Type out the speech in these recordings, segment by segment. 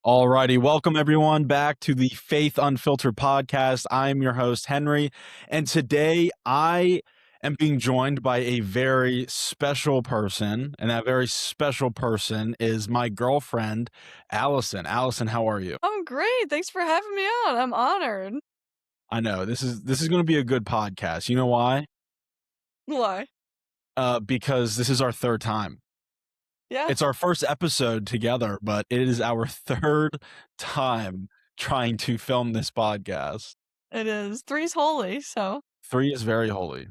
Alrighty, welcome everyone back to the Faith Unfiltered podcast. I'm your host, Henry, and today I am being joined by a very special person, and that very special person is my girlfriend, Allison. Allison, how are you? I'm great. Thanks for having me on. I'm honored. I know this is going to be a good podcast. You know why? Why? Because this is our third time. Yeah, It's our first episode together, but it is our third time trying to film this podcast. it is. Three's holy, so. Three is very holy.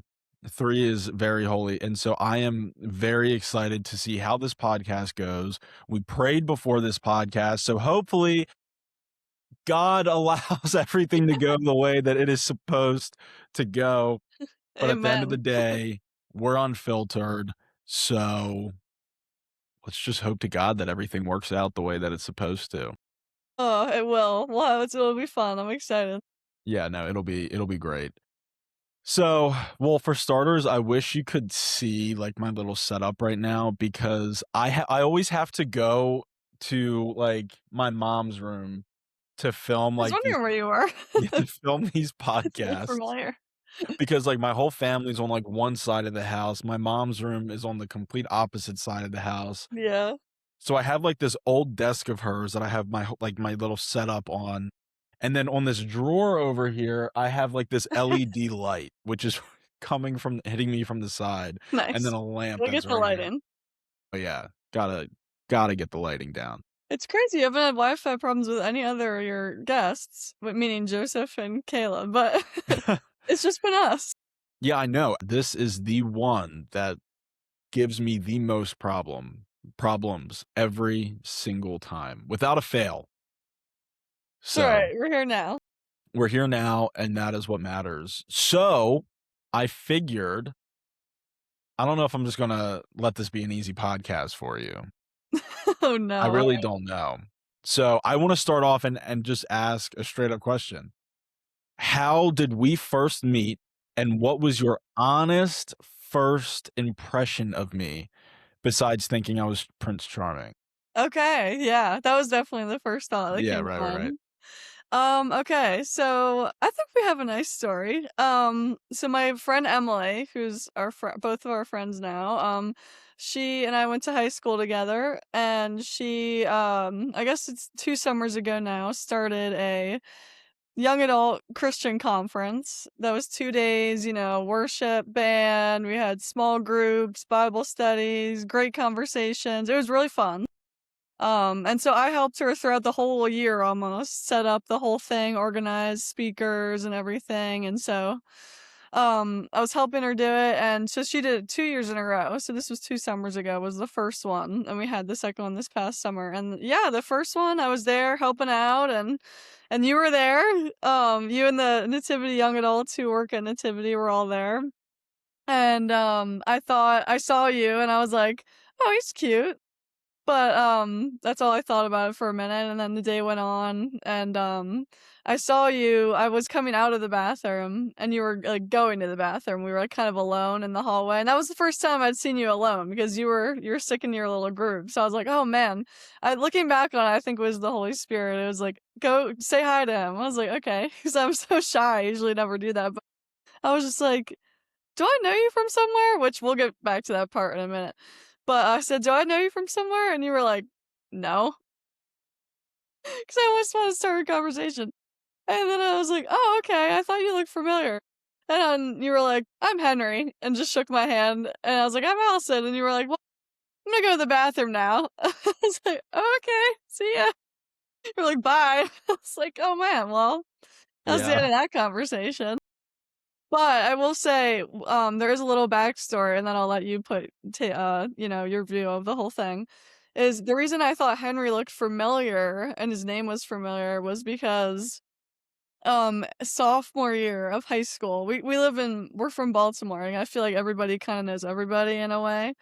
Three is very holy. And so I am very excited to see how this podcast goes. We prayed before this podcast. So hopefully God allows everything to go the way that it is supposed to go. But at the end of the Amen. day, we're unfiltered. So let's just hope to God that everything works out the way that it's supposed to. Oh, it will. Wow, it'll be fun. I'm excited. Yeah, no, it'll be great. So, well, for starters, I wish you could see like my little setup right now because I always have to go to like my mom's room to film I was like these wondering where you were. yeah, to film these It's really podcasts familiar. because like my whole family's on like one side of the house. My mom's room is on the complete opposite side of the house. Yeah. So I have like this old desk of hers that I have like my little setup on. And then on this drawer over here, I have like this LED light, which is hitting me from the side, and then Nice. a lamp We'll that's get the right light here. in. But yeah, gotta get the lighting down. It's crazy. You haven't had Wi-Fi problems with any other of your guests, meaning Joseph and Kayla, but it's just been us. Yeah, I know. This is the one that gives me the most problems every single time without a fail. It's all So right. We're here now. we're here now, and that is what matters. So I figured, I don't know if I'm just gonna let this be an easy podcast for you. Oh I no. really don't know. So I want to start off and just ask a straight up question. How did we first meet, and what was your honest first impression of me besides thinking I was Prince Charming? Okay, yeah, that was definitely the first thought that Yeah, came to right. mind. Okay, so I think we have a nice story. So my friend Emily, who's both of our friends now, she and I went to high school together, and she, I guess it's 2 summers ago now, started a young adult Christian conference that was 2 days, worship band, we had small groups, Bible studies, great conversations. It was really fun. And so I helped her throughout the whole year almost, set up the whole thing, organize speakers and everything. And so, I was helping her do it. And so she did it 2 years in a row. So this was 2 summers ago was the first one. And we had the second one this past summer. And yeah, the first one I was there helping out and you were there. You and the Nativity young adults who work at Nativity were all there. And, I thought I saw you and I was like, oh, he's cute. But, that's all I thought about it for a minute, and then the day went on, and, I saw you. I was coming out of the bathroom, and you were, like, going to the bathroom. We were, like, kind of alone in the hallway, and that was the first time I'd seen you alone because you were sticking to your little group, so I was like, "Oh, man." Looking back on it, I think it was the Holy Spirit. It was like, "Go say hi to him." I was like, "Okay," because 'cause I'm so shy, I usually never do that, but I was just like, "Do I know you from somewhere?" Which we'll get back to that part in a minute. But I said, "Do I know you from somewhere?" And you were like, "No," because I always want to start a conversation. And then I was like, "Oh, okay. I thought you looked familiar." And then you were like, "I'm Henry," and just shook my hand. And I was like, "I'm Allison." And you were like, "Well, I'm gonna go to the bathroom now." I was like, "Oh, okay. See ya." You're like, "Bye." I was like, "Oh man, well, that was the end Yeah. of that conversation." But I will say, there is a little backstory, and then I'll let you your view of the whole thing. Is the reason I thought Henry looked familiar and his name was familiar was because, sophomore year of high school, we're from Baltimore, and I feel like everybody kinda knows everybody in a way.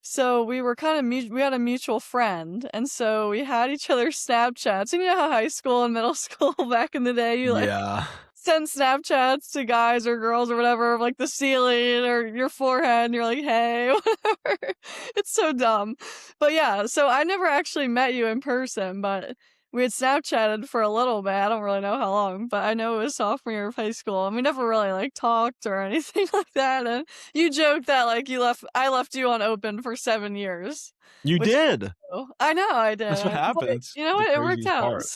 So we were kinda we had a mutual friend, and so we had each other's Snapchats, and you know how high school and middle school back in the day, you, like, Yeah. send Snapchats to guys or girls or whatever of, like, the ceiling or your forehead, and you're like, "Hey," whatever. It's so dumb. But yeah, so I never actually met you in person, but we had Snapchatted for a little bit, I don't really know how long, but I know it was sophomore year of high school, and we never really, like, talked or anything like that, and you joked that, like, I left you on open for 7 years, You which did. I know I did, That's what but happens. you know The what? It worked craziest out. part.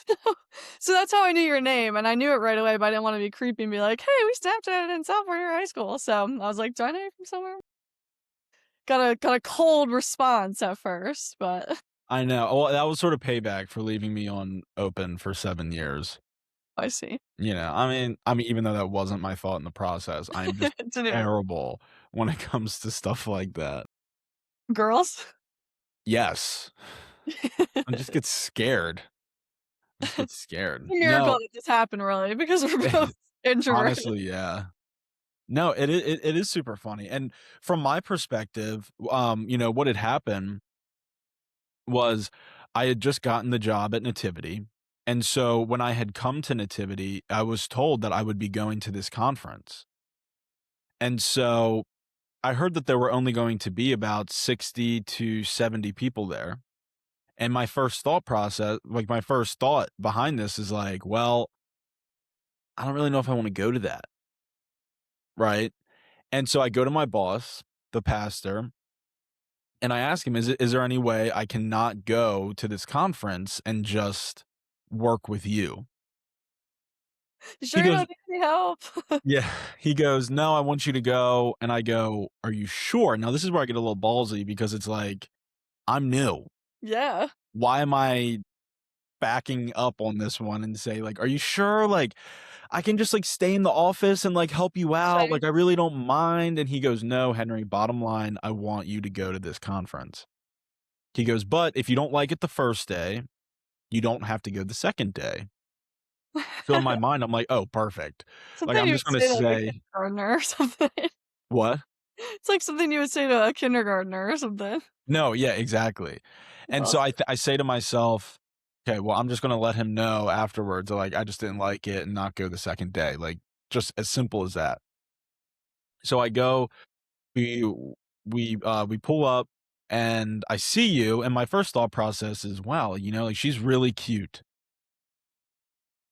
So that's how I knew your name, and I knew it right away, but I didn't wanna be creepy and be like, "Hey, we Snapchatted in sophomore year of high school." So, I was like, "Do I know you from somewhere?" Got a cold response at first, but I know. Well, that was sort of payback for leaving me on open for 7 years. I see. I mean, even though that wasn't my fault in the process, I am just Didn't even terrible when it comes to stuff like that. girls? Yes. I just get scared. I just get scared. A miracle No. that this happened really because we're both introverted. Honestly, yeah. No, it is super funny, and from my perspective, what had happened was I had just gotten the job at Nativity, and so when I had come to Nativity, I was told that I would be going to this conference, and so I heard that there were only going to be about 60 to 70 people there, and my first thought behind this is like, "Well, I don't really know if I wanna go to that," right? And so I go to my boss, the pastor, and I ask him, is there any way I can not go to this conference and just work with you?" "You He sure you goes, don't need any help?" "Yeah." He goes, "No, I want you to go." And I go, "Are you sure?" Now, this is where I get a little ballsy because it's like, I'm new. Yeah. Why am I backing up on this one and say, like, "Are you sure? Like, I can just, like, stay in the office and, like, help you out. Same. Like, I really don't mind." And he goes, "No, Henry, bottom line, I want you to go to this conference." He goes, "But if you don't like it the first day, you don't have to go the second day." So in my mind, I'm like, "Oh, perfect." Like, Something I'm you just would gonna say to, like, a say kindergartner or something. what? It's like something you would say to a kindergartner or something. No, yeah, exactly. And so Awesome. I say to myself, "Okay, well, I'm just gonna let him know afterwards, like, I just didn't like it and not go the second day." Like, just as simple as that. So I go, we we pull up, and I see you, and my first thought process is, "Wow, like, she's really cute.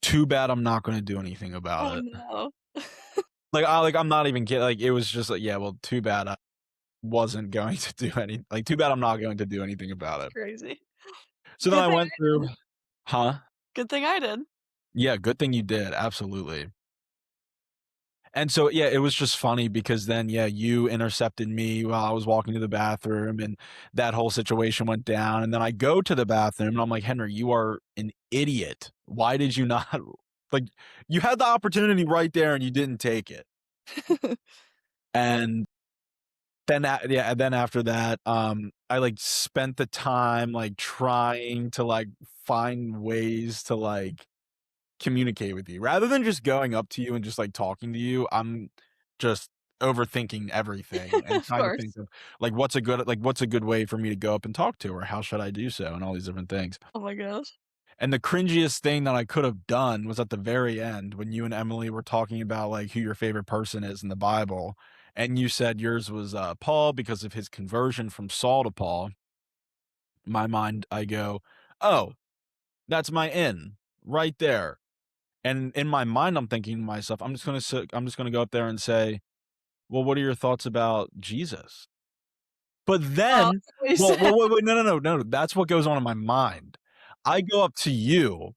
Too bad I'm not gonna do anything Oh, about it." no. I'm not even kidding, like, it was just like, "Yeah, well, too bad I wasn't going to do too bad I'm not going to do anything about That's it." crazy. So then Good I thing went I through. did. Huh? Good thing I did. Yeah, good thing you did, absolutely. And so, yeah, it was just funny because then, yeah, you intercepted me while I was walking to the bathroom, and that whole situation went down, and then I go to the bathroom, and I'm like, "Henry, you are an idiot. Why did you not" like, you had the opportunity right there, and you didn't take it. And then after that, I, like, spent the time, like, trying to, like, find ways to, like, communicate with you. Rather than just going up to you and just, like, talking to you, I'm just overthinking everything and Of trying to think course. of, like, what's a good way for me to go up and talk to her? How should I do so? And all these different things. Oh my gosh. And the cringiest thing that I could have done was at the very end when you and Emily were talking about, like, who your favorite person is in the Bible, and you said yours was, Paul because of his conversion from Saul to Paul. My mind, I go, "Oh, that's my in, right there." And in my mind, I'm thinking to myself, I'm just gonna go up there and say, "Well, what are your thoughts about Jesus?" But Oh, then that's what you well, said. wait, no, no, no, no, that's what goes on in my mind. I go up to you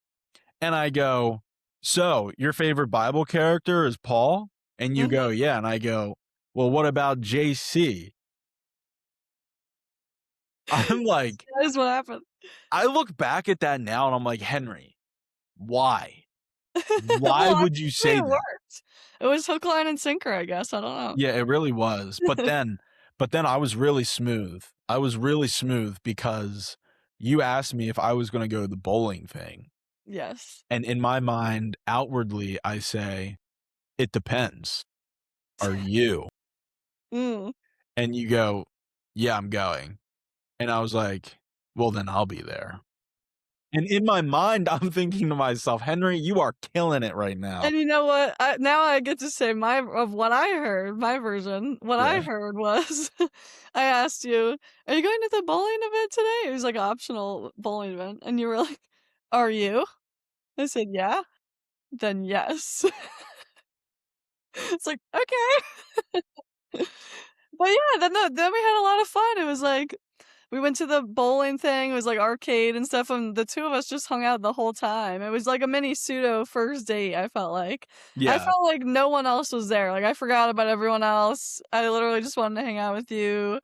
and I go, "So, your favorite Bible character is Paul?" And you go, Mhm. "Yeah." And I go, "Well, what about JC?" I'm like, That is what happened. I look back at that now and I'm like, "Henry, why? Why Well, would you actually say it that?" worked. It was hook, line, and sinker, I guess, I don't Yeah, it really was, but then I was really smooth. I was really smooth because you asked me if I was gonna go to the bowling thing, Yes. and in my mind, outwardly, I say, "It depends. Are you?" Mm. And you go, "Yeah, I'm going." And I was like, "Well, then I'll be there." And in my mind, I'm thinking to myself, "Henry, you are killing it right now." And you know what? Now I get to say my of what I heard, my version. What I Yeah. heard was, I asked you, "Are you going to the bowling event today?" It was like an optional bowling event, and you were like, "Are you?" I said, "Yeah." "Then yes." It's like, "Okay." But yeah, then we had a lot of fun. It was like we went to the bowling thing, it was like arcade and stuff, and the 2 of us just hung out the whole time. It was like a mini pseudo first date, I felt like. I Yeah, felt like no one else was there, like, I forgot about everyone else. I literally just wanted to hang out with you,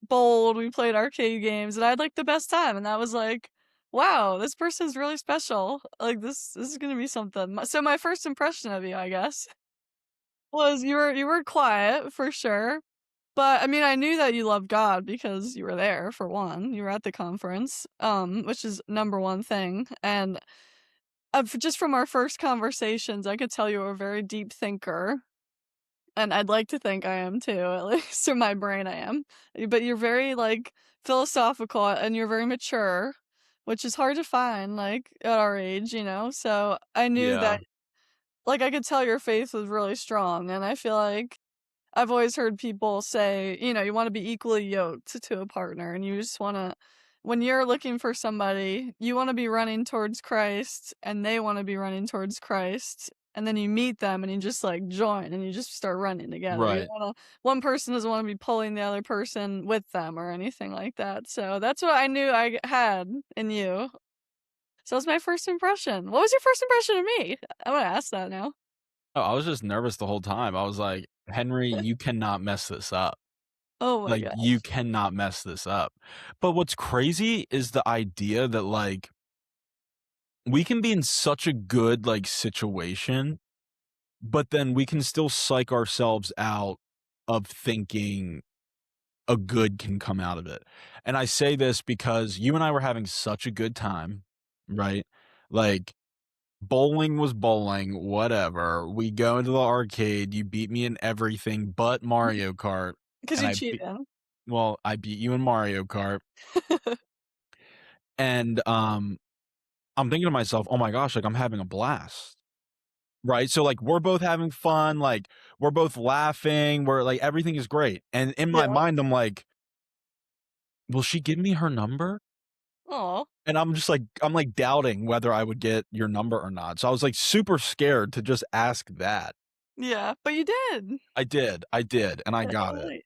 bowled, we played arcade games, and I had, like, the best time, and that was like, "Wow, this person's really special. Like, this is gonna be something." So my first impression of you, I guess, was you were quiet, for sure. But, I mean, I knew that you loved God because you were there, for one. You were at the conference, which is number 1 thing, and, just from our first conversations, I could tell you were a very deep thinker, and I'd like to think I am too, at least in my brain I am. But you're very, like, philosophical, and you're very mature, which is hard to find, like, at our age, you know? So, I knew yeah, that like, I could tell your faith was really strong, and I feel like I've always heard people say, you know, you wanna be equally yoked to a partner, and you just wanna when you're looking for somebody, you wanna be running towards Christ, and they wanna be running towards Christ, and then you meet them, and you just, like, join, and you just start running together. You don't right. wanna one person doesn't wanna be pulling the other person with them or anything like that, so that's what I knew I had in you. So that's my first impression. What was your first impression of me? I wanna ask that now. Oh, I was just nervous the whole time. I was like, "Henry, you cannot mess this up. Oh my Like, you gosh. cannot mess this up." But what's crazy is the idea that, like, we can be in such a good, like, situation, but then we can still psych ourselves out of thinking a good can come out of it. And I say this because you and I were having such a good time, right? Like, bowling was bowling, whatever. We go into the arcade, you beat me in everything but Mario Kart, 'Cause and you cheated. I beat you in Mario Kart, and, I'm thinking to myself, "Oh my gosh, like, I'm having a blast." Right? So, like, we're both having fun, like, we're both laughing, we're like, everything is great, and in my Yeah. mind, I'm like, "Will she give me her number?" Aw. And I'm, like, doubting whether I would get your number or not, so I was, like, super scared to just ask that. Yeah, but you did. I did, and I got it. Right.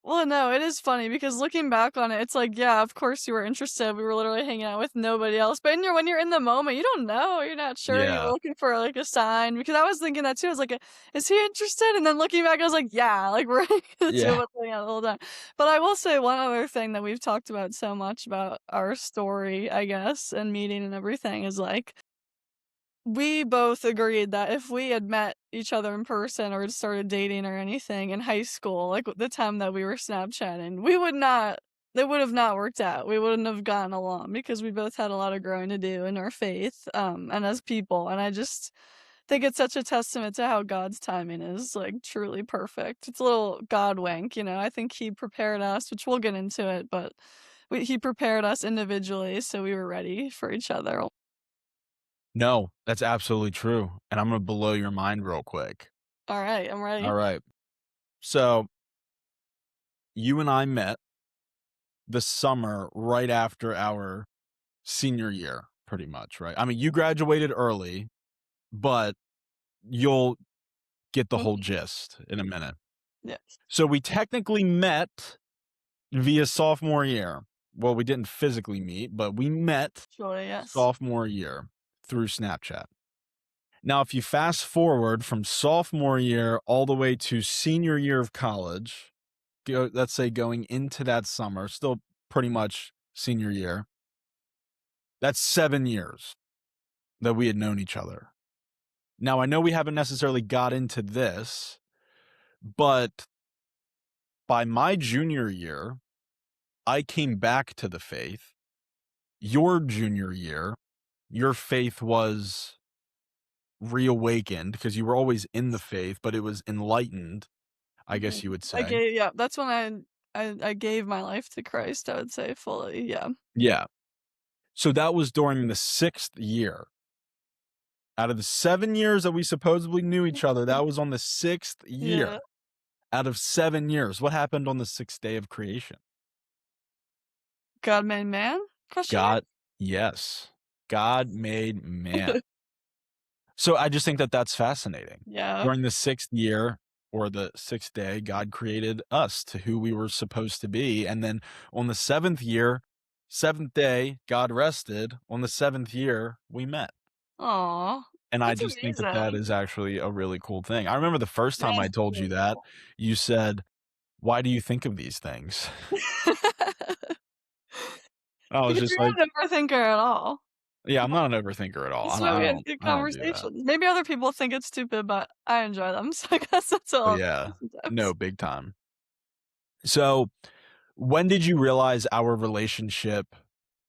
Well, no, it is funny because looking back on it, it's like, yeah, of course you were interested. We were literally hanging out with nobody else. But when you're in the moment, you don't know. You're not sure. You're Yeah, looking for like a sign because I was thinking that too. I was like, is he interested? And then looking back, I was like, yeah, like we're the two of yeah. us hanging out the whole time. But I will say one other thing that we've talked about so much about our story, I guess, and meeting and everything is like we both agreed that if we had met each other in person or started dating or anything in high school, like the time that we were Snapchatting, we would not it would have not worked out. We wouldn't have gotten along because we both had a lot of growing to do in our faith, and as people. And I just think it's such a testament to how God's timing is like truly perfect. It's a little God wink, you know. I think He prepared us, which we'll get into it, but He prepared us individually so we were ready for each other. No, that's absolutely true, and I'm gonna blow your mind real quick. All right, I'm ready. Alright, so, you and I met the summer right after our senior year, pretty much, right? I mean, you graduated early, but you'll get the whole Mhm. gist in a minute. Yes. So we technically met via sophomore year. Well, we didn't physically meet, but we met Sure, yes. sophomore year through Snapchat. Now, if you fast forward from sophomore year all the way to senior year of college, let's say going into that summer, still pretty much senior year, that's 7 years that we had known each other. Now, I know we haven't necessarily got into this, but by my junior year, I came back to the faith. Your junior year, your faith was reawakened because you were always in the faith, but it was enlightened, I guess Mhm. you would I say. gave yeah, that's when I gave my life to Christ, I would say fully, yeah. Yeah. So that was during the 6th year. Out of the 7 years that we supposedly knew each other, that was on the 6th Yeah. year out of 7 years. What happened on the 6th day of creation? God made man? Question mark? God Yes. God made man. So I just think that that's fascinating. Yeah. During the 6th year or the 6th day, God created us to who we were supposed to be, and then on the 7th year, 7th day, God rested. On the 7th year, we met. Aw, And I that's just think that that amazing. is actually a really cool thing. I remember the first time I That's told you really that, cool. you said, "Why do you think of these things?" I was Because just you're like, not an overthinker at all. "Yeah, I'm not an overthinker at all. That's why we have good I don't do that." conversations. Maybe other people think it's stupid, but I enjoy them, so I guess that's Oh, all that yeah. matters sometimes. No, big time. So, when did you realize our relationship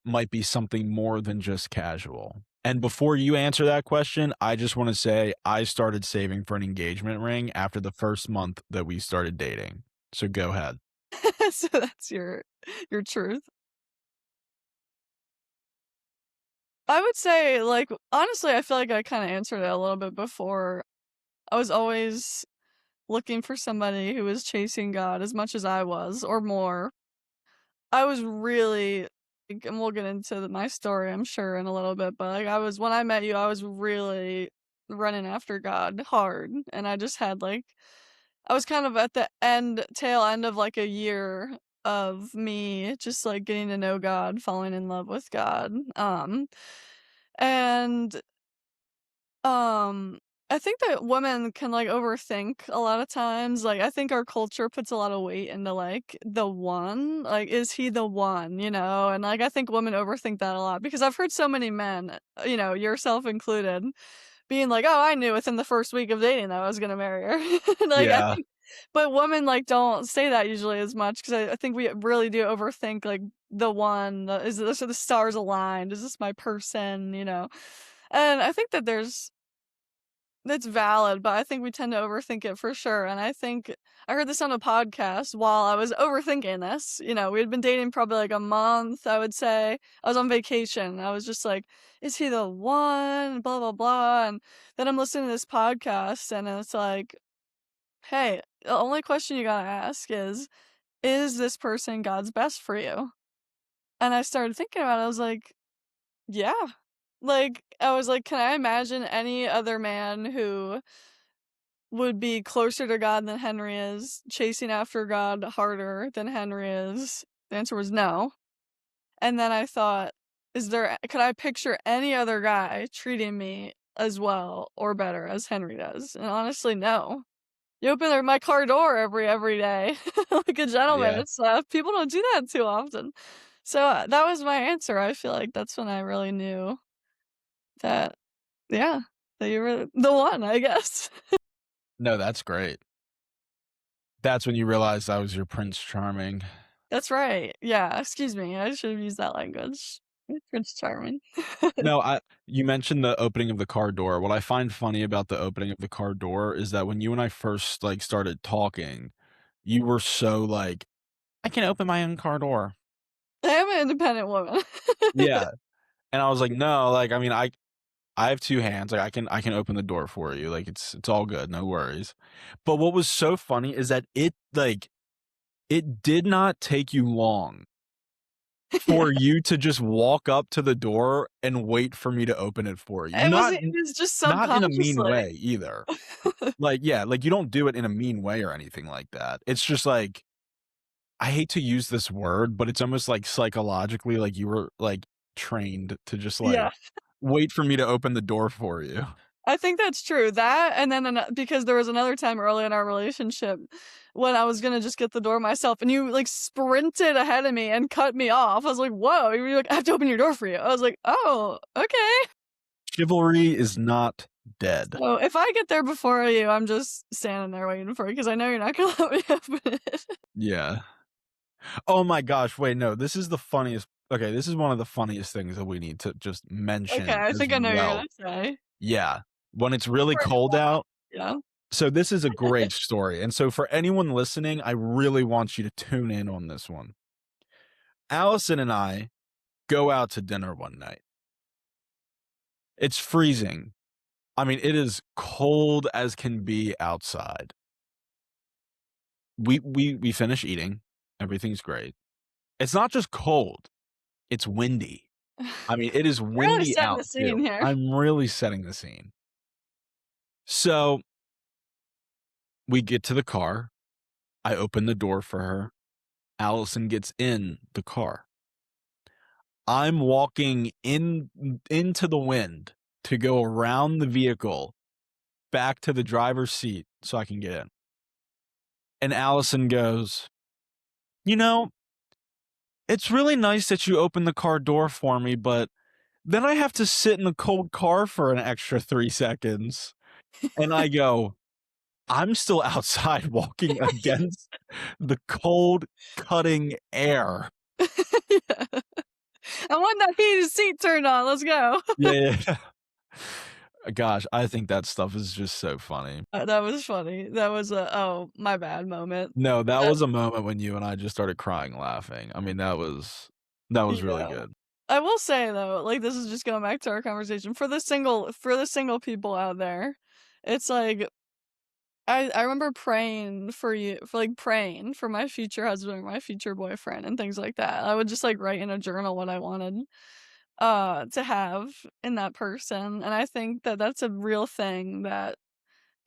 might be something more than just casual? And before you answer that question, I just wanna say I started saving for an engagement ring after the first month that we started dating. So go ahead. So that's your truth. I would say, like, honestly, I feel like I kinda answered it a little bit before. I was always looking for somebody who was chasing God as much as I was, or more. I was really and we'll get into my story, I'm sure, in a little bit, but, like, I was when I met you, I was really running after God hard, and I just had, like I was kind of at the tail end of, like, a year of me just, like, getting to know God, falling in love with God, and um, I think that women can, like, overthink a lot of times, like, I think our culture puts a lot of weight into, like, the one, like, "Is he the one?" You know? And, like, I think women overthink that a lot because I've heard so many men, yourself included, being like, "Oh, I knew within the first week of dating that I was gonna marry her." Like, I Yeah. think but women, like, don't say that usually as much 'cause I think we really do overthink, like, the one, is this are the stars aligned? Is this my person, you know? And I think that that's valid, but I think we tend to overthink it for sure, and I think I heard this on a podcast while I was overthinking this, we had been dating probably, like, a month, I would say. I was on vacation, I was just like, "Is he the one?" Blah, blah, blah, and then I'm listening to this podcast, and it's like, "Hey, the only question you gotta ask is this person God's best for you?" And I started thinking about it, I was like, "Yeah." Like, I was like, "Can I imagine any other man who would be closer to God than Henry is, chasing after God harder than Henry is?" The answer was no. And then I thought, could I picture any other guy treating me as well or better as Henry does? And honestly, no. You open my car door every day like a gentleman. Yeah. It's people don't do that too often. So that was my answer. I feel like that's when I really knew that, yeah, that you were the one, I guess. No, that's great. That's when you realized I was your Prince Charming. That's right. Yeah, excuse me, I should have used that language. Prince Charming. No, I you mentioned the opening of the car door. What I find funny about the opening of the car door is that when you and I first, like, started talking, you were so like, "I can open my own car door." I am an independent woman. Yeah, and I was like, "No, like, I mean, I have 2 hands, like, I can open the door for you, like, it's all good, no worries." But what was so funny is that it did not take you long Yeah. for you to just walk up to the door and wait for me to open it for you. It was just Not in a mean subconsciously. way either. Like, yeah, like, you don't do it in a mean way or anything like that. It's just like I hate to use this word, but it's almost like psychologically, like, you were, like, trained to just, like, Yeah. wait for me to open the door for you. I think that's true. That and then because there was another time early in our relationship when I was gonna just get the door myself and you, like, sprinted ahead of me and cut me off. I was like, "Whoa." You were like, "I have to open your door for you." I was like, "Oh, okay." Chivalry is not dead. So if I get there before you, I'm just standing there waiting for you because I know you're not gonna let me open it. Yeah. Oh my gosh, wait, no, this is the funniest okay, this is one of the funniest things that we need to just Okay, mention I as think I know what you're well. gonna say. Yeah. When it's really Sorry to cold laugh. out, Yeah. so this is a great story, and so for anyone listening, I really want you to tune in on this one. Allison and I go out to dinner one night. It's freezing. I mean, it is cold as can be outside. We finish eating. Everything's great. It's not just cold, it's windy. I mean, it is You're really windy setting out the scene too. here. I'm really setting the scene. So, we get to the car. I open the door for her. Allison gets in the car. I'm walking into the wind to go around the vehicle back to the driver's seat so I can get in. And Allison goes, "You know, it's really nice that you opened the car door for me, but then I have to sit in the cold car for an extra 3 seconds." And I go, "I'm still outside walking against the cold, cutting air." Yeah. I want that heated seat turned on, let's go. Yeah, yeah. Gosh, I think that stuff is just so funny. That was funny. That was a, "Oh, my bad" moment. No, that That was a moment when you and I just started crying laughing. I mean, that was really yeah. good. I will say though, like, this is just going back to our conversation, for the single people out there, it's like, I remember praying for you for, like, praying for my future husband, my future boyfriend, and things like that. I would just, like, write in a journal what I wanted, to have in that person, and I think that that's a real thing that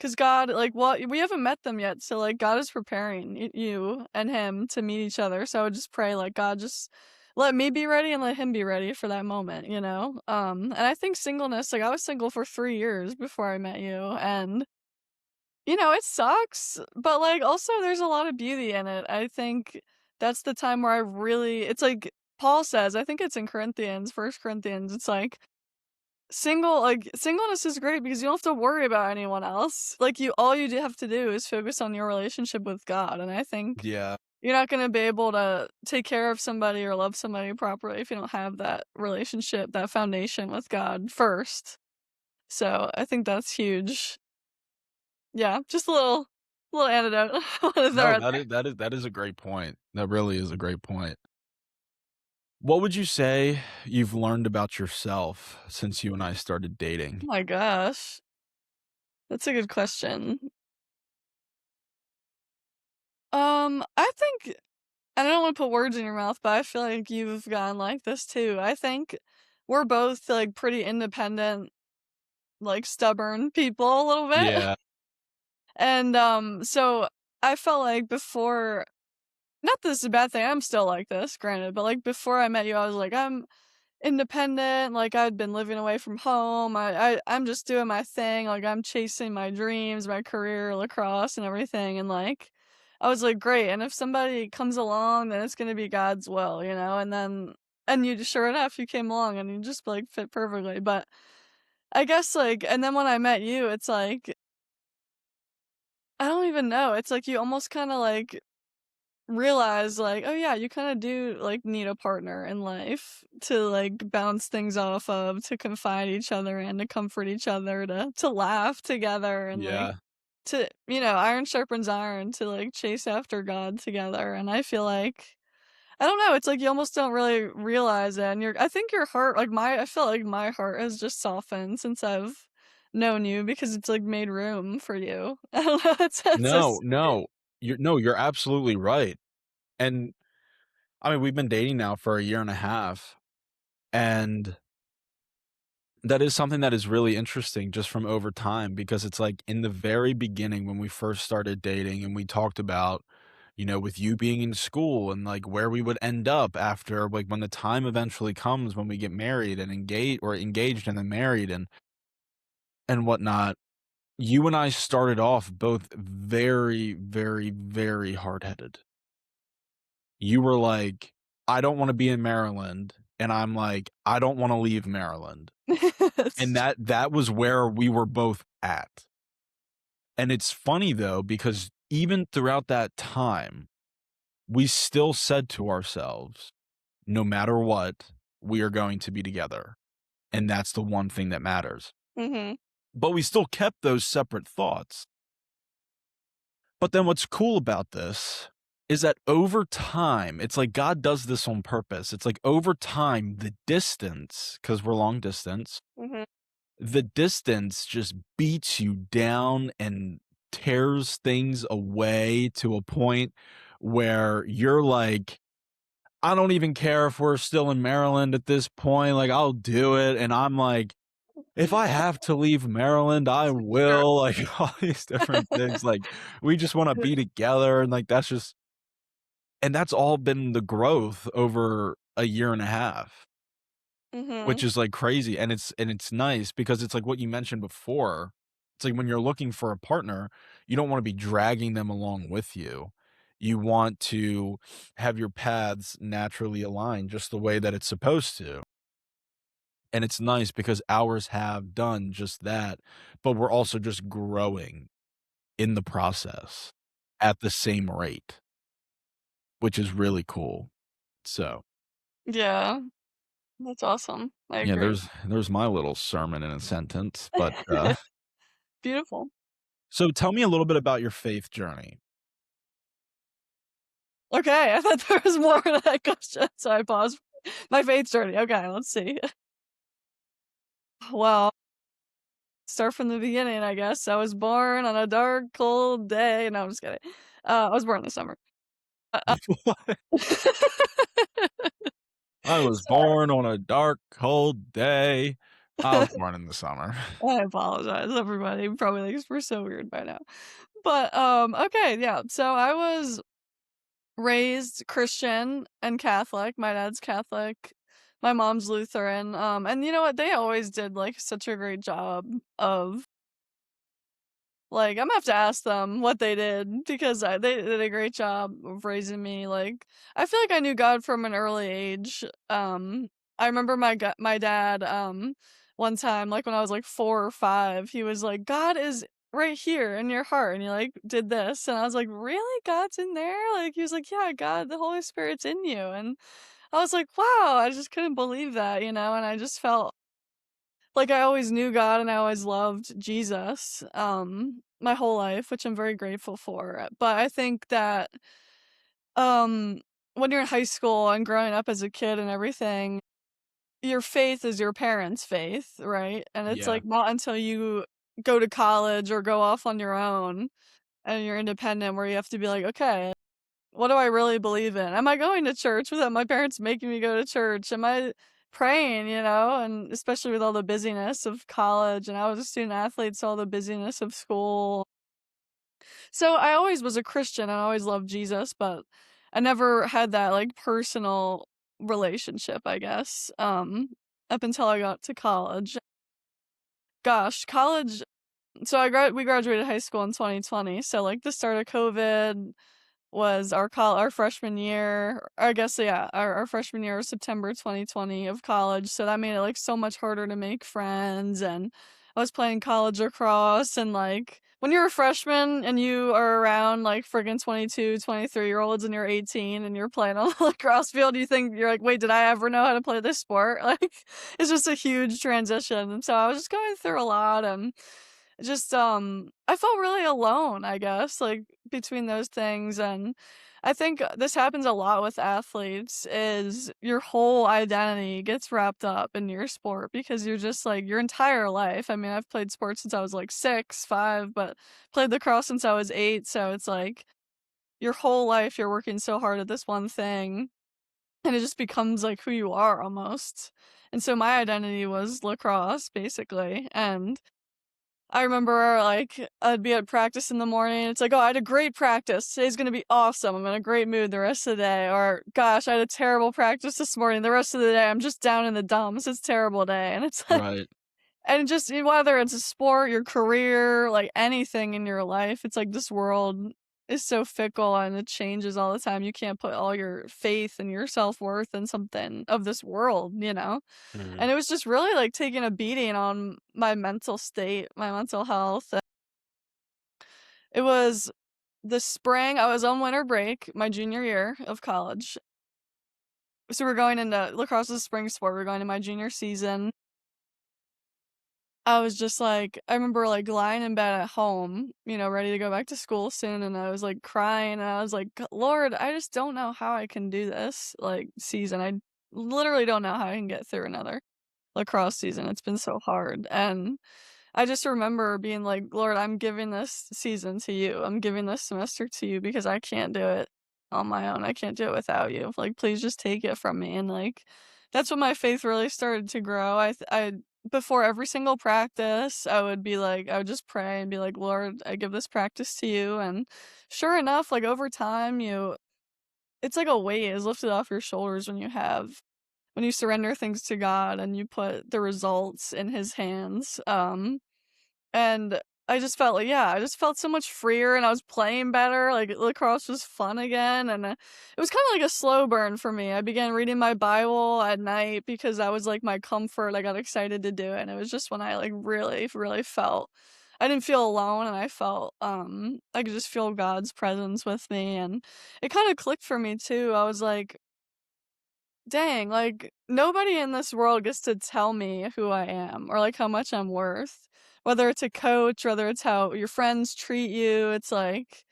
'cause God, like, well, we haven't met them yet, so, like, God is preparing you and him to meet each other, so I would just pray, like, "God, just let me be ready and let him be ready for that moment," you know? And I think singleness, like, I was single for 3 years before I met you, and, you know, it sucks, but, like, also there's a lot of beauty in it. I think that's the time where I really it's like Paul says, I think it's in Corinthians, First Corinthians, it's like singleness is great because you don't have to worry about anyone else. Like, all you have to do is focus on your relationship with God, and I think Yeah. you're not gonna be able to take care of somebody or love somebody properly if you don't have that relationship, that foundation with God first. So, I think that's huge. Yeah, just a little antidote I wanna throw No, out that is a great point. That really is a great point. What would you say you've learned about yourself since you and I started dating? oh my gosh, that's a good question. I think and I don't wanna put words in your mouth, but I feel like you've gotten like this too. I think we're both, like, pretty independent, like, stubborn people a little bit, Yeah, and, so I felt like before not that this is a bad thing, I'm still like this, granted, but, like, before I met you, I was like, "I'm independent," like, I'd been living away from home, I'm just doing my thing, like, I'm chasing my dreams, my career, lacrosse, and everything, and, like, I was like, "Great, and if somebody comes along, then it's gonna be God's will," you know, and you just sure enough, you came along and you just, like, fit perfectly, but I guess, like and then when I met you, it's like I don't even know, it's like you almost kinda, like realize like, oh yeah, you kinda do, like, need a partner in life to, like, bounce things off of, to confide each other and to comfort each other, to laugh together and, like, yeah. to you know, iron sharpens iron to, like, chase after God together, and I feel like I don't know, it's like you almost don't really realize it, and I think your heart like, I feel like my heart has just softened since I've known you because it's, like, made room for you. I don't know, it's so No, stupid. no. You're absolutely right. And, I mean, we've been dating now for a year and a half, and that is something that is really interesting just from over time because it's like in the very beginning when we first started dating and we talked about, with you being in school and like where we would end up after like when the time eventually comes when we get married and engaged and then married and whatnot. You and I started off both very, very, very hard-headed. You were like, "I don't wanna be in Maryland," and I'm like, "I don't wanna leave Maryland." And It's that was where we were both at. And it's funny though, because even throughout that time, we still said to ourselves, "No matter what, we are going to be together, and that's the one thing that matters." Mhm, But we still kept those separate thoughts. But then what's cool about this is that over time, it's like God does this on purpose. It's like over time, the distance, because we're long distance, mhm. the distance just beats you down and tears things away to a point where you're like, I don't even care if we're still in Maryland at this point, like, I'll do it, and I'm like, "If I have to leave Maryland, I Sure. will," like, all these different things, like, we just wanna be together, and, like, that's just and that's all been the growth over a year and a half, which Mhm. is, like, crazy, and it's nice because it's like what you mentioned before. It's like when you're looking for a partner, you don't wanna be dragging them along with you. You want to have your paths naturally align just the way that it's supposed to, and it's nice because ours have done just that, but we're also just growing in the process at the same rate, which is really cool. So, Yeah, that's awesome. I yeah, agree. there's my little sermon in a sentence, but, Beautiful. so tell me a little bit about your faith journey. Okay, I thought there was more to that question, so I paused. My faith journey. Okay, let's see. Well, start from the beginning, I guess. I was born on a dark, cold day. No, I'm just kidding. I was born in the summer. Uh, What? uh I was Sorry, born on a dark, cold day. I was born in the summer. I apologize, everybody. Probably thinks we're so weird by now. But, okay, yeah. So I was raised Christian and Catholic. My dad's Catholic. My mom's Lutheran. And you know what? They always did like such a great job of like I'm gonna have to ask them what they did because they did a great job of raising me. Like I feel like I knew God from an early age. I remember my dad one time like when I was like 4 or 5, he was like, "God is right here in your heart," and he like did this, and I was like, "Really? God's in there?" Like he was like, "Yeah, God, the Holy Spirit's in you," and I was like, "Wow!" I just couldn't believe that, you know, and I just felt like, I always knew God and I always loved Jesus, my whole life, which I'm very grateful for, but I think that, um, when you're in high school and growing up as a kid and everything, your faith is your parents' faith, right? And it's, Yeah. like, not until you go to college or go off on your own and you're independent where you have to be like, "Okay, what do I really believe in? Am I going to church without my parents making me go to church? Am I praying, you know?" And especially with all the busyness of college, and I was a student athlete, so all the busyness of school. So I always was a Christian and I always loved Jesus, but I never had that like personal relationship, I guess, up until I got to college. Gosh, college. So we graduated high school in 2020. So like the start of COVID, was our freshman year, I guess, yeah, our freshman year was September 2020 of college, so that made it, like, so much harder to make friends, and I was playing college lacrosse, and, like, when you're a freshman and you are around, like, friggin' 22, 23-year-olds and you're 18 and you're playing on a lacrosse field, you think you're like, "Wait, did I ever know how to play this sport?" Like, it's just a huge transition, and so I was just going through a lot, and just, I felt really alone, I guess, like, between those things, and I think this happens a lot with athletes, is your whole identity gets wrapped up in your sport because you're just, like, your entire life. I mean, I've played sports since I was, like, 6, 5, but played lacrosse since I was 8, so it's like, your whole life you're working so hard at this one thing, and it just becomes, like, who you are almost, and so my identity was lacrosse, basically, and I remember, like, I'd be at practice in the morning, it's like, "Oh, I had a great practice, today's gonna be awesome, I'm in a great mood the rest of the day," or, "Gosh, I had a terrible practice this morning, the rest of the day, I'm just down in the dumps, it's a terrible day," and it's like Right. and just whether it's a sport, your career, like, anything in your life, it's like this world is so fickle and it changes all the time, you can't put all your faith and your self-worth in something of this world, you know? Mhm. And it was just really, like, taking a beating on my mental state, my mental health. It was the spring, I was on winter break my junior year of college. So we're going into lacrosse is a spring sport, we're going to my junior season. I was just like I remember, like, lying in bed at home, you know, ready to go back to school soon, and I was, like, crying, and I was like, "Lord, I just don't know how I can do this, like, season. I literally don't know how I can get through another lacrosse season, it's been so hard," and I just remember being like, "Lord, I'm giving this season to you. I'm giving this semester to you because I can't do it on my own. I can't do it without you. Like, please just take it from me. And like, that's when my faith really started to grow. I before every single practice, I would be like, I would just pray and be like, Lord, I give this practice to you. And sure enough, like over time, it's like a weight is lifted off your shoulders when you surrender things to God and you put the results in His hands. And I just felt like, yeah, I just felt so much freer and I was playing better. Like lacrosse was fun again. And it was kind of like a slow burn for me. I began reading my Bible at night because that was like my comfort. I got excited to do it. And it was just when I like really, really felt I didn't feel alone and I felt I could just feel God's presence with me. And it kind of clicked for me too. I was like, dang, like, nobody in this world gets to tell me who I am or, like, how much I'm worth. Whether it's a coach, whether it's how your friends treat you, it's like,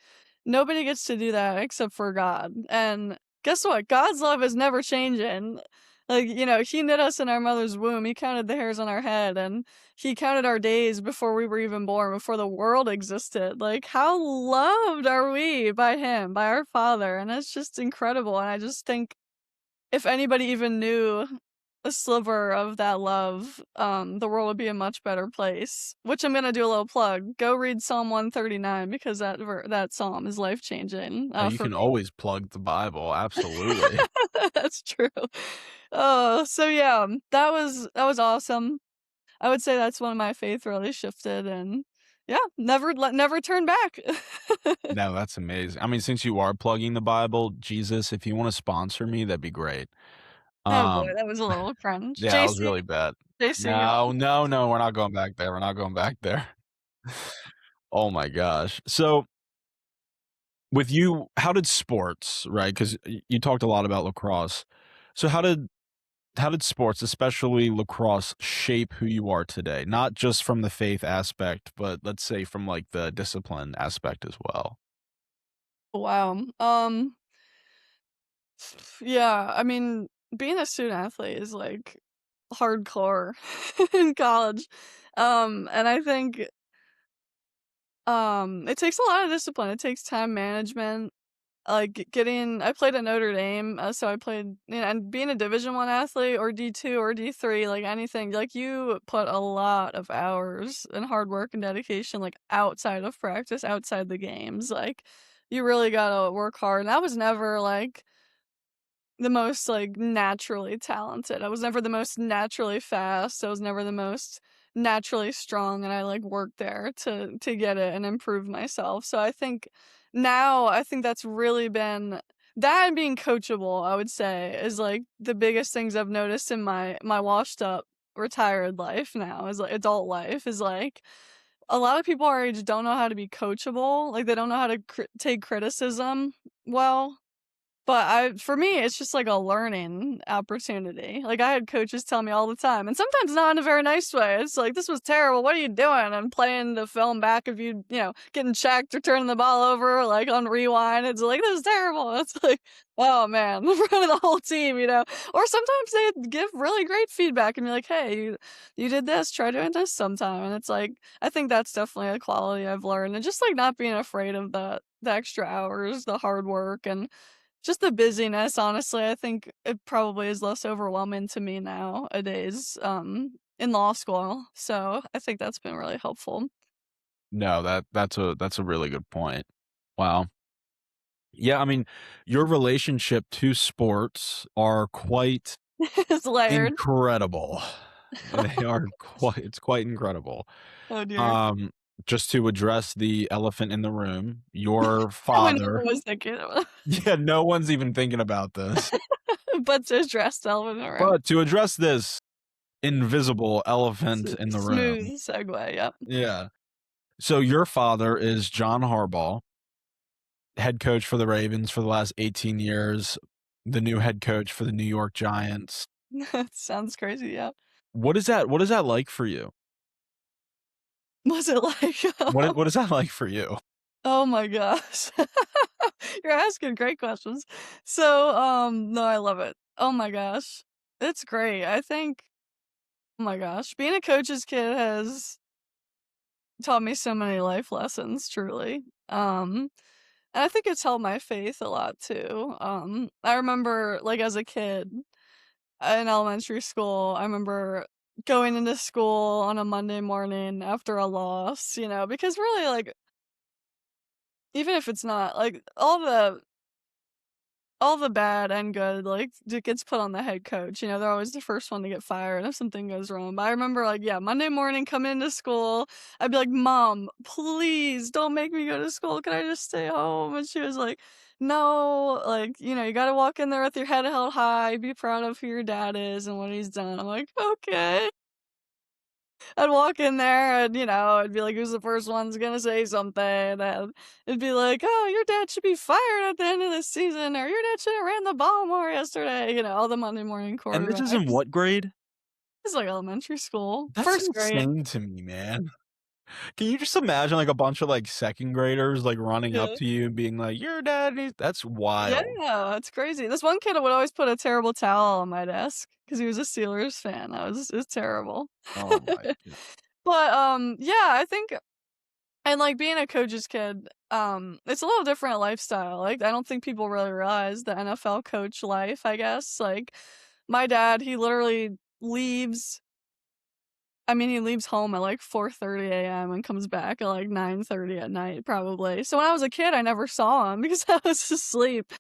nobody gets to do that except for God, and guess what? God's love is never changing. Like, He knit us in our mother's womb, He counted the hairs on our head, and He counted our days before we were even born, before the world existed. Like, how loved are we by Him, by our Father, and it's just incredible, and I just think if anybody even knew a sliver of that love, the world would be a much better place. Which I'm gonna do a little plug. Go read Psalm 139 because that psalm is life changing You for can me. always plug the Bible, absolutely. That's true. Oh, so yeah, that was awesome. I would say that's when my faith really shifted, and yeah, never turn back. No, that's amazing. I mean, since you are plugging the Bible, Jesus, if you wanna sponsor me, that'd be great. Oh boy, Um, that was a little cringe. yeah, that was JC, really bad. JC, No, no, no, we're not going back there, we're not going back there. Oh my gosh. So, with you, how did sports, right? 'Cause you talked a lot about lacrosse. So how did sports, especially lacrosse, shape who you are today? Not just from the faith aspect, but let's say from, like, the discipline aspect as well. wow. Yeah, I mean, being a student athlete is like hardcore in college. And I think it takes a lot of discipline. It takes time management. Like getting I played at Notre Dame, so I played, and being a Division 1 athlete or D2 or D3, like anything, like you put a lot of hours and hard work and dedication like outside of practice, outside the games. Like you really got to work hard. And I was never like the most, like, naturally talented. I was never the most naturally fast. I was never the most naturally strong, and I, like, worked there to get it and improve myself. So I think that's really been that and being coachable, I would say, is, like, the biggest things I've noticed in my washed up retired life now, is, like, adult life, is, like, a lot of people our age don't know how to be coachable, like, they don't know how to take criticism well. But for me, it's just like a learning opportunity. Like I had coaches tell me all the time, and sometimes not in a very nice way. It's like, "This was terrible. What are you doing?" And playing the film back of getting checked or turning the ball over, like on rewind. It's like, "This is terrible." It's like, oh man, in front of the whole team. Or sometimes they give really great feedback and be like, "Hey, you did this. Try doing this sometime." And it's like, I think that's definitely a quality I've learned, and just like not being afraid of the extra hours, the hard work, and just the busyness, honestly. I think it probably is less overwhelming to me nowadays, in law school, so I think that's been really helpful. No, that's a really good point. Wow. Yeah, I mean, your relationship to sports are quite It's layered. incredible. They are quite incredible. Oh, dear. Um, just to address the elephant in the room, your No one ever father was thinking of yeah, no one's even thinking about this. but to address the elephant in the room. But to address this invisible S elephant in the smooth room, segue, yep. yeah. So your father is John Harbaugh, head coach for the Ravens for the last 18 years, the new head coach for the New York Giants. Sounds crazy, yeah. What is that like for you? Was it like What is that like for you? oh my gosh. You're asking great questions. So, no, I love it. Oh my gosh. It's great. I think oh my gosh, being a coach's kid has taught me so many life lessons, truly. And I think it's helped my faith a lot too. I remember, like, as a kid in elementary school, I remember going into school on a Monday morning after a loss, because really, like, even if it's not, like, all the bad and good, like, it gets put on the head coach, they're always the first one to get fired if something goes wrong, but I remember, like, yeah, Monday morning coming into school, I'd be like, "Mom, please don't make me go to school, can I just stay home?" And she was like, "No, like, you gotta walk in there with your head held high, be proud of who your dad is and what he's done." I'm like, "Okay." I'd walk in there and, I'd be like, "Who's the first one's gonna say something?" And it'd be like, "Oh, your dad should be fired at the end of the season," or "Your dad should have ran the ball more yesterday," all the Monday morning And this is in quarterbacks. what grade? It's like elementary school, That's 1st grade. insane to me, man. Can you just imagine, like, a bunch of, like, 2nd graders, like, running up Yeah. to you and being like, "Your dad needs" that's wild. Yeah, it's crazy. This one kid would always put a terrible towel on my desk because he was a Steelers fan. It was terrible. Oh my god. But, yeah, I think. And, like, being a coach's kid, it's a little different lifestyle, like, I don't think people really realize the NFL coach life, I guess, like, my dad, he literally leaves he leaves home at, like, 4:30 AM and comes back at, like, 9:30 at night, probably. So when I was a kid, I never saw him because I was asleep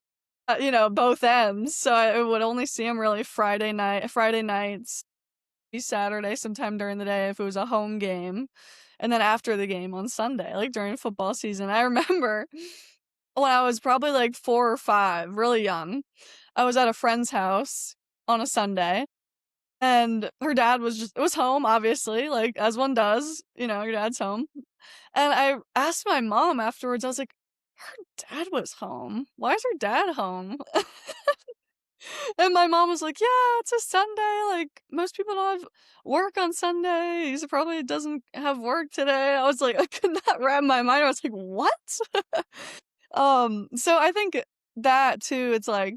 at, both ends, so I would only see him really Friday nights, Saturday sometime during the day if it was a home game, and then after the game on Sunday, like, during football season. I remember when I was probably, like, 4 or 5, really young, I was at a friend's house on a Sunday, and her dad was home, obviously, like, as one does, your dad's home, and I asked my mom afterwards, I was like, "Her dad was home. Why is her dad home?" And my mom was like, "Yeah, it's a Sunday, like, most people don't have work on Sunday. He probably doesn't have work today." I was like, I could not wrap my mind. I was like, "What?" So I think that too, it's like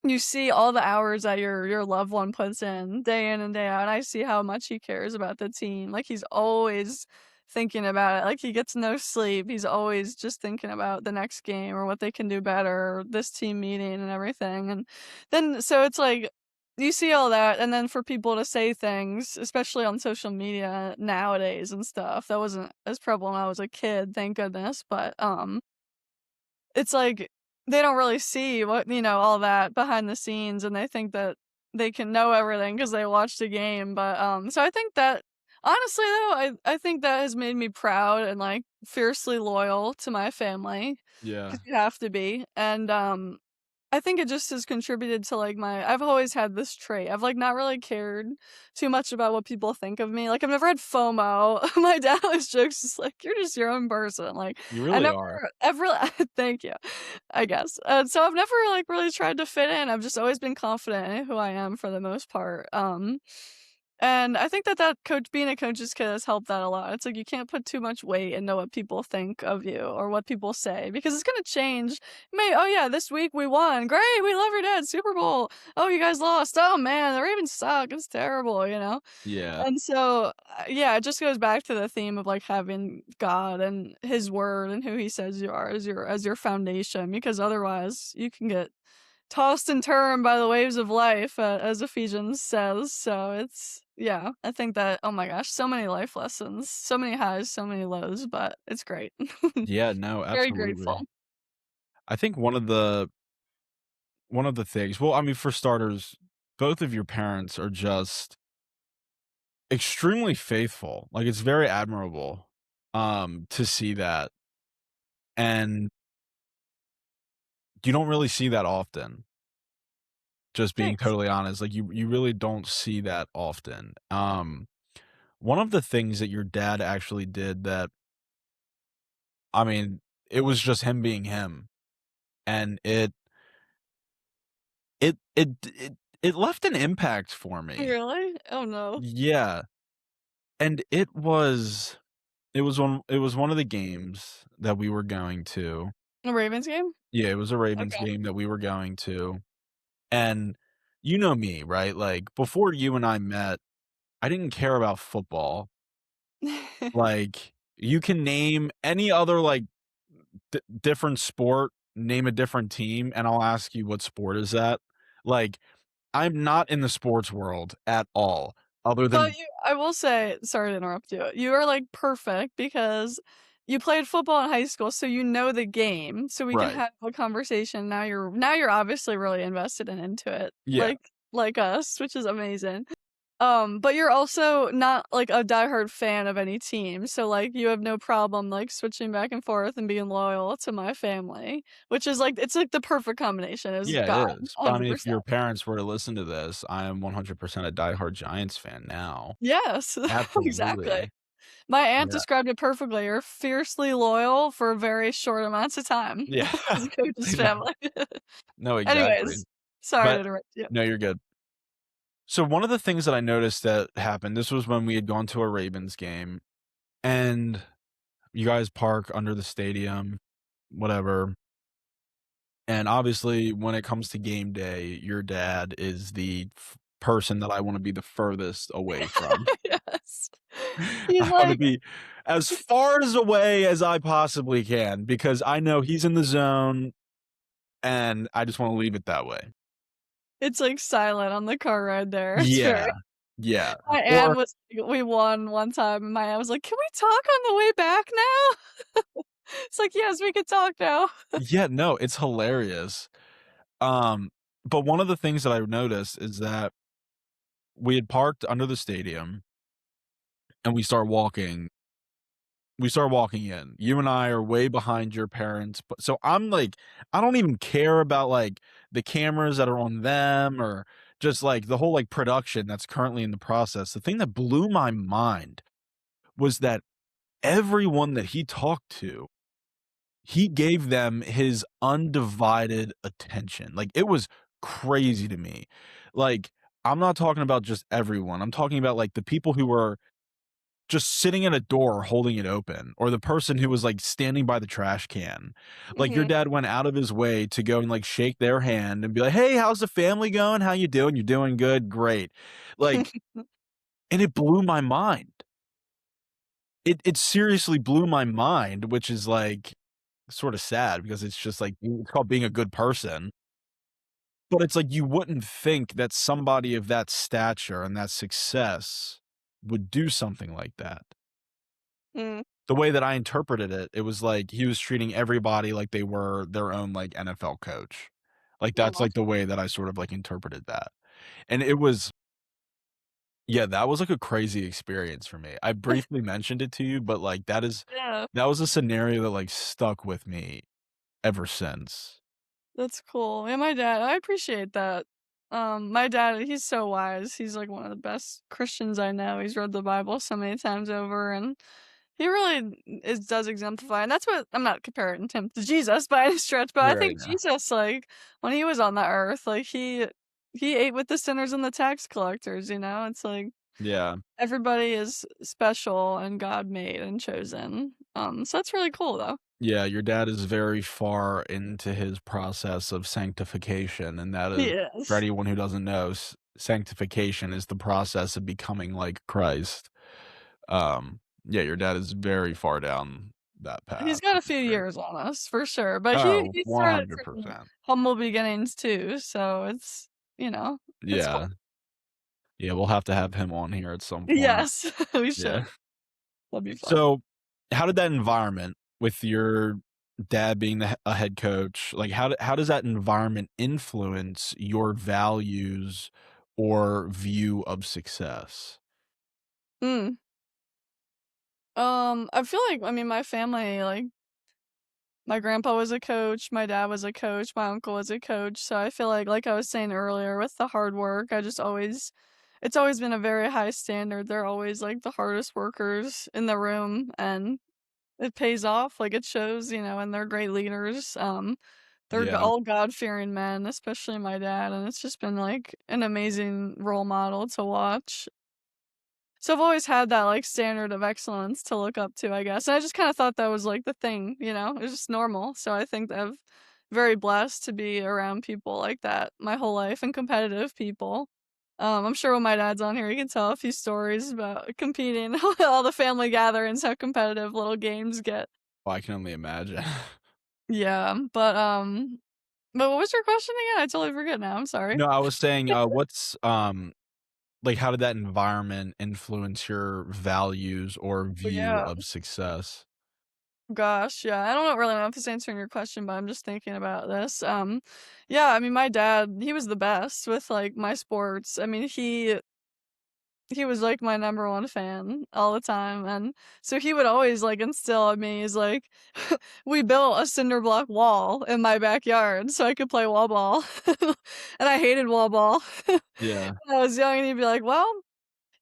you see all the hours that your loved one puts in and day out, and I see how much he cares about the team, like, he's always thinking about it, like, he gets no sleep, he's always just thinking about the next game or what they can do better, or this team meeting and everything, and then so it's like, you see all that, and then for people to say things, especially on social media nowadays and stuff, that wasn't as prevalent when I was a kid, thank goodness, but, it's like, they don't really see all that behind the scenes, and they think that they can know everything because they watched a game, but, so I think that honestly, though, I think that has made me proud and, like, fiercely loyal to my family Yeah. because you have to be, and, I think it just has contributed to, like, I've always had this trait. I've, like, not really cared too much about what people think of me. Like, I've never had FOMO. My dad always jokes, just like, "You're just your own person." Like, You I really never are. ever thank you, I guess. So I've never, like, really tried to fit in. I've just always been confident in who I am for the most part. And I think that being a coach's kid has helped that a lot. It's like you can't put too much weight into what people think of you or what people say because it's gonna change. "Oh yeah, this week we won. Great, we love your dad. Super Bowl. Oh, you guys lost. Oh man, the Ravens suck. It's terrible." Yeah. And so, yeah, it just goes back to the theme of like having God and His word and who He says you are as your foundation. Because otherwise, you can get tossed and turned by the waves of life, as Ephesians says. So yeah, I think that, oh my gosh, so many life lessons, so many highs, so many lows, but it's great. Yeah, no, Very grateful. absolutely. I think one of the things well, I mean, for starters, both of your parents are just extremely faithful. Like, it's very admirable, to see that, and you don't really see that often, just being Thanks. totally honest. Like, you really don't see that often. One of the things that your dad actually did that I mean, it was just him being him, and it left an impact for me. Really? Oh no. Yeah, and it was one of the games that we were going to. A Ravens game? Yeah, it was a Ravens Okay. game that we were going to, and you know me, right? Like, before you and I met, I didn't care about football. Like, you can name any other, like, different sport, name a different team, and I'll ask you what sport is that. Like, I'm not in the sports world at all, other But than I will say, sorry to interrupt you. You are like perfect because you played football in high school, so you know the game. So we can right. have a conversation. Now you're obviously really invested and into it, Yeah. like us, which is amazing. But you're also not like a diehard fan of any team, so like you have no problem like switching back and forth and being loyal to my family, which is like it's like the perfect combination is Yeah, it God, is. But, I mean, if 100%. your parents were to listen to this, I am 100% a diehard Giants fan now. Yes, exactly. Absolutely. My aunt Yeah. described it perfectly. You're fiercely loyal for very short amounts of time Yeah. to the Coach's I know. family. No, exactly. Anyways, sorry to But interrupt you. no, you're good. So one of the things that I noticed that happened, this was when we had gone to a Ravens game, and you guys park under the stadium, whatever, and obviously, when it comes to game day, your dad is the person that I wanna be the furthest away from. Yes. He's I wanna like be as far as away as I possibly can because I know he's in the zone, and I just wanna leave it that way. it's like silent on the car ride there. It's very Yeah. Yeah. my aunt Or was we won one time, and my aunt was like, "Can we talk on the way back now?" It's like, "Yes, we can talk now." yeah, no, it's hilarious. Um, but one of the things that I noticed is that we had parked under the stadium, and we start walking in. You and I are way behind your parents, but so I'm like, I don't even care about like the cameras that are on them or just like the whole like production that's currently in the process. The thing that blew my mind was that everyone that he talked to, he gave them his undivided attention. Like it was crazy to me. Like I'm not talking about just everyone. I'm talking about like the people who were just sitting at a door holding it open, or the person who was, like, standing by the trash can. Like, your Mhm. dad went out of his way to go and, like, shake their hand and be like, "Hey, how's the family going? How you doing? You're doing good? Great." Like, and it blew my mind. It seriously blew my mind, which is, like, sorta sad because it's just, like, it's called being a good person. But it's like you wouldn't think that somebody of that stature and that success would do something like that. Mm, The way that I interpreted it, it was like he was treating everybody like they were their own, like, NFL coach. Like, that's, aw. like, the way that I sort of, like, interpreted that. And it was yeah, that was, like, a crazy experience for me. I briefly mentioned it to you, but, like, Yeah. that was a scenario that, like, stuck with me ever since. That's cool. Yeah, my dad, I appreciate that. My dad, he's so wise. He's like one of the best Christians I know. He's read the Bible so many times over, and he really does exemplify. And that's what I'm not comparing him to Jesus by any stretch, but I Right, think yeah. Jesus, like when he was on the earth, like he ate with the sinners and the tax collectors. You know, it's like Yeah. everybody is special and God made and chosen. So that's really cool, though. Yeah, your dad is very far into his process of sanctification, and that He is for is. anyone who doesn't know, sanctification is the process of becoming like Christ. Yeah, your dad is very far down that He's path, got a which is few great. years on us for sure, but he Oh, he started from 100%. humble beginnings too, so it's cool. Yeah. Yeah, we'll have to have him on here at some point. Yes, we Yeah. should. That'd be fun. So, how did that environment with your dad being a head coach, like, how does that environment influence your values or view of success? Mm. I feel like I mean, my family, like, my grandpa was a coach, my dad was a coach, my uncle was a coach, so I feel like I was saying earlier, with the hard work, I just always it's always been a very high standard. They're always, like, the hardest workers in the room, and it pays off, like, it shows, and they're great leaders. They're Yeah. all God-fearing men, especially my dad, and it's just been, like, an amazing role model to watch. So I've always had that, like, standard of excellence to look up to, I guess, and I just kinda thought that was, like, the thing, it's just normal, so I think that I'm very blessed to be around people like that my whole life and competitive people. I'm sure when my dad's on here, he can tell a few stories about competing, all the family gatherings, how competitive little games get. Oh, I can only imagine. But what was your question again? I totally forget now, I'm sorry. No, I was saying, like, how did that environment influence your values or Oh, view yeah. of success? Gosh, yeah, I don't really know if it's answering your question, but I'm just thinking about this. Yeah, I mean, my dad, he was the best with, like, my sports. I mean, he was, like, my number 1 fan all the time, and so he would always, like, instill in me, he's like we built a cinder block wall in my backyard so I could play wall ball, and I hated wall ball when Yeah, I was young, and he'd be like, "Well,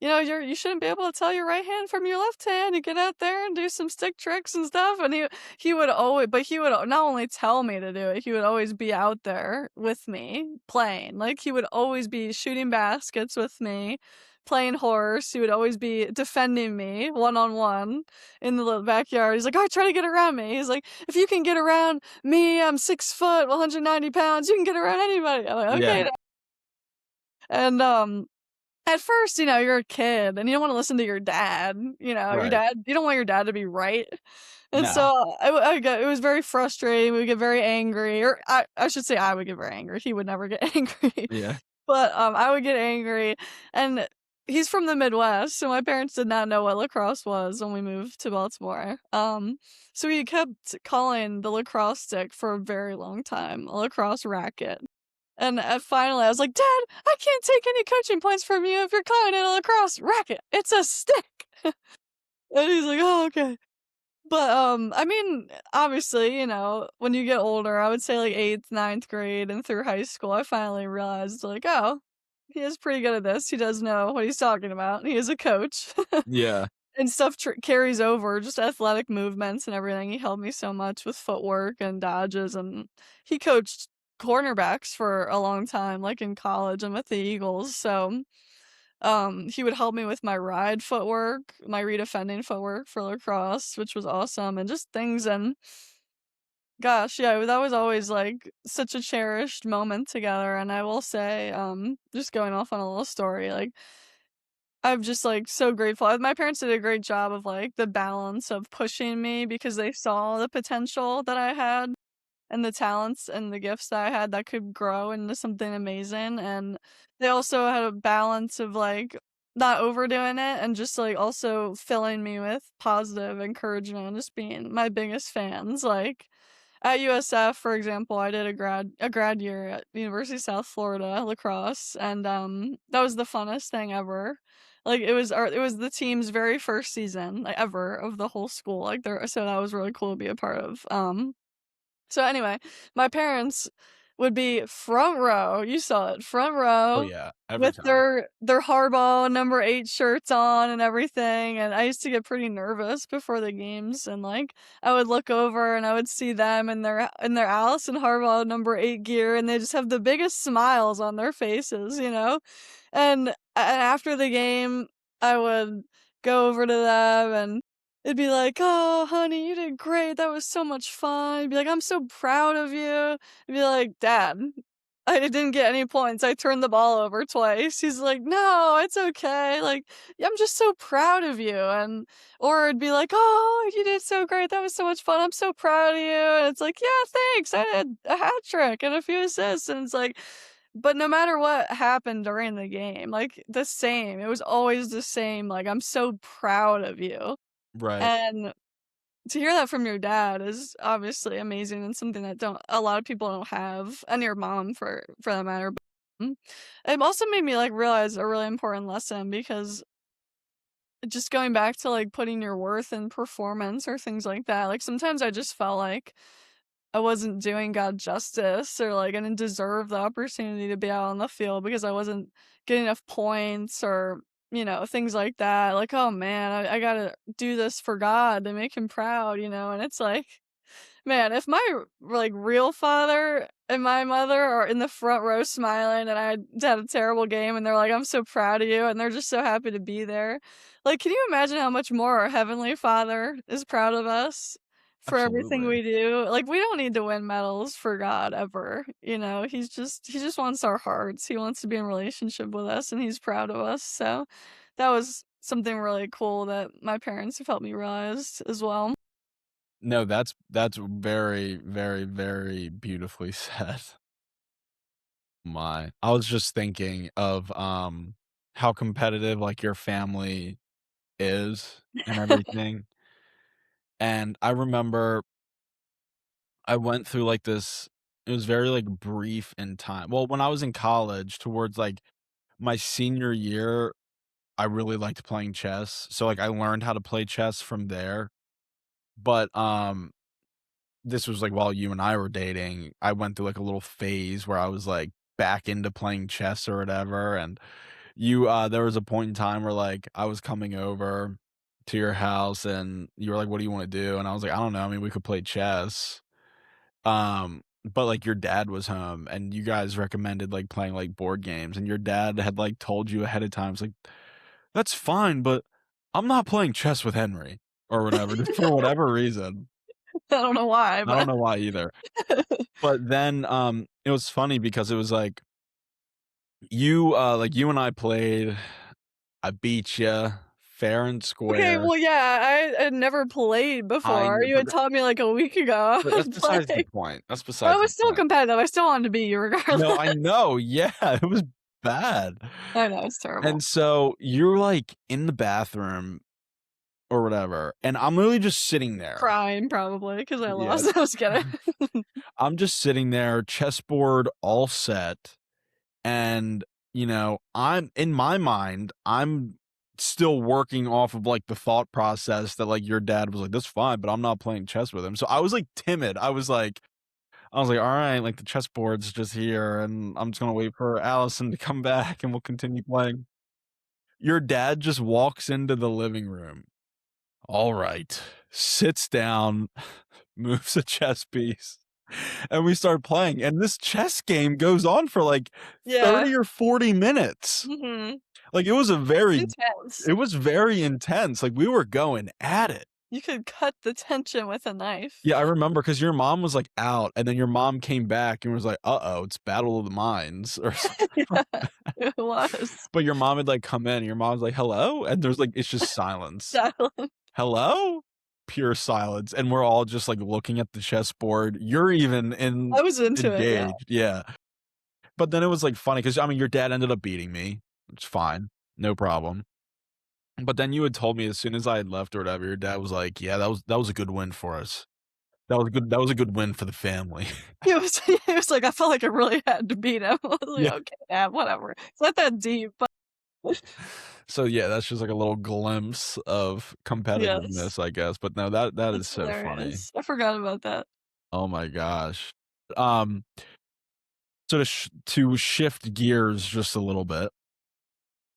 you shouldn't be able to tell your right hand from your left hand and get out there and do some stick tricks and stuff." And he would always, but he would not only tell me to do it, he would always be out there with me playing. Like he would always be shooting baskets with me, playing horse. He would always be defending me one on one in the little backyard. He's like, "All right, try to get around me." He's like, "If you can get around me, I'm 6 foot, 190 pounds. You can get around anybody." I'm like, yeah, "Okay." And at first, you're a kid and you don't wanna listen to your dad, right. you don't want your dad to be right, and No, so I got it was very frustrating, we would get very angry, or I should say I would get very angry, he would never get angry, yeah, but, I would get angry, and he's from the Midwest, so my parents did not know what lacrosse was when we moved to Baltimore, so he kept calling the lacrosse stick for a very long time a lacrosse racket. And, finally, I was like, "Dad, I can't take any coaching points from you if you're calling it a lacrosse racket. It's a stick." And he's like, "Oh, okay." But, I mean, obviously, when you get older, I would say, like, 8th, ninth grade, and through high school, I finally realized, like, "Oh, he is pretty good at this. He does know what he's talking about. He is a coach." yeah, And stuff carries over, just athletic movements and everything. He helped me so much with footwork and dodges, and he coached cornerbacks for a long time, like in college and with the Eagles. So, he would help me with my ride footwork, my redefending footwork for lacrosse, which was awesome, and just things. And gosh, yeah, that was always like such a cherished moment together. And I will say, just going off on a little story, like I'm just, like, so grateful. My parents did a great job of, like, the balance of pushing me because they saw the potential that I had and the talents and the gifts that I had that could grow into something amazing, and they also had a balance of, like, not overdoing it and just, like, also filling me with positive encouragement and just being my biggest fans, like, at USF, for example, I did a grad year at University of South Florida lacrosse, and, that was the funnest thing ever. Like, it was the team's very first season, like, ever of the whole school, like, so that was really cool to be a part of, so anyway, my parents would be front row, you saw it, front oh, row yeah, every with time. their Harbaugh number 8 shirts on and everything, and I used to get pretty nervous before the games, and, like, I would look over and I would see them in their Allison Harbaugh number 8 gear, and they just have the biggest smiles on their faces, you know? And after the game, I would go over to them and it'd be like, "Oh, honey, you did great. That was so much fun." I'd be like, "I'm so proud of you." I'd be like, "Dad, I didn't get any points. I turned the ball over twice." He's like, "No, it's okay. Like, I'm just so proud of you." And or it'd be like, "Oh, you did so great. That was so much fun. I'm so proud of you." And it's like, "Yeah, thanks. I had a hat trick and a few assists." And it's like, but no matter what happened during the game, like the same. It was always the same. Like, I'm so proud of you. Right, And to hear that from your dad is obviously amazing and something that don't a lot of people don't have, and your mom for that matter. But it also made me like realize a really important lesson because just going back to like putting your worth in performance or things like that. Like sometimes I just felt like I wasn't doing God justice or like I didn't deserve the opportunity to be out on the field because I wasn't getting enough points or things like that. Like, oh man, I gotta do this for God to make him proud, and it's like, man, if my, like, real father and my mother are in the front row smiling and I had a terrible game and they're like, "I'm so proud of you," and they're just so happy to be there, like, can you imagine how much more our Heavenly Father is proud of us for everything absolutely. we do? Like, we don't need to win medals for God ever, he just wants our hearts. He wants to be in relationship with us, and he's proud of us, so that was something really cool that my parents have helped me realize as well. No, that's very, very, very beautifully said. My I was just thinking of, how competitive, like, your family is and everything, and I remember I went through, like, this it was very, like, brief in time well, when I was in college towards, like, my senior year, I really liked playing chess, so, like, I learned how to play chess from there, but, this was, like, while you and I were dating, I went through, like, a little phase where I was, like, back into playing chess or whatever, and there was a point in time where, like, I was coming over to your house, and you were like, "What do you wanna do?" And I was like, "I don't know, I mean, we could play chess." But, like, your dad was home, and you guys recommended, like, playing, like, board games, and your dad had, like, told you ahead of time, it's like, "That's fine, but I'm not playing chess with Henry," or whatever, just for whatever reason. I don't know why, I don't but know why either. But then, it was funny because it was like, you and I played, I beat you fair and okay, square. well, yeah, I had never played I before. kn You had taught me, like, a week ago but how that's to besides the play. point, that's But I besides the was still point. competitive, I still wanted to beat you No, I regardless. know, yeah, it was bad. I know, it's terrible. And so, you're, like, in the bathroom or whatever, and I'm literally just sitting there. Crying probably because I Yeah. lost. I was kidding. I'm just sitting there, chessboard all set, and, I'm in my mind, I'm still working off of, like, the thought process that, like, your dad was like, "That's fine, but I'm not playing chess with him." So I was, like, timid. I was like, "Alright, like, the chessboard's just here, and I'm just gonna wait for Allison to come back, and we'll continue playing." Your dad just walks into the living room. "Alright." Sits down, moves a chess piece, and we start playing, and this chess game goes on for, like, Yeah. 30 or 40 minutes. Mhm. Like, Intense. it was very intense, like, we were going at it. You could cut the tension with a knife. Yeah, I remember because your mom was, like, out, and then your mom came back and was like, "Uh-oh, it's Battle of the Minds," or something like Yeah, that. it was. But your mom had, like, come in, and your mom's like, "Hello?" And it's just silence. Silent. "Hello?" Pure silence, and we're all just, like, looking at the chessboard. You're even I was into it, yeah. engaged, yeah. But then it was, like, funny because I mean, your dad ended up beating me. It's fine, no problem. But then you had told me as soon as I had left or whatever, your dad was like, "Yeah, that was a good win for us. That was a good win for the family." He was like, "I felt like I really had to beat him." I was like, Yeah. "Okay, yeah, whatever." It's not that deep, but So, yeah, that's just, like, a little glimpse of yes. competitiveness, I guess, but no, that is That's so funny. hilarious. I forgot about that. Oh my gosh. Um, so to shift gears just a little bit,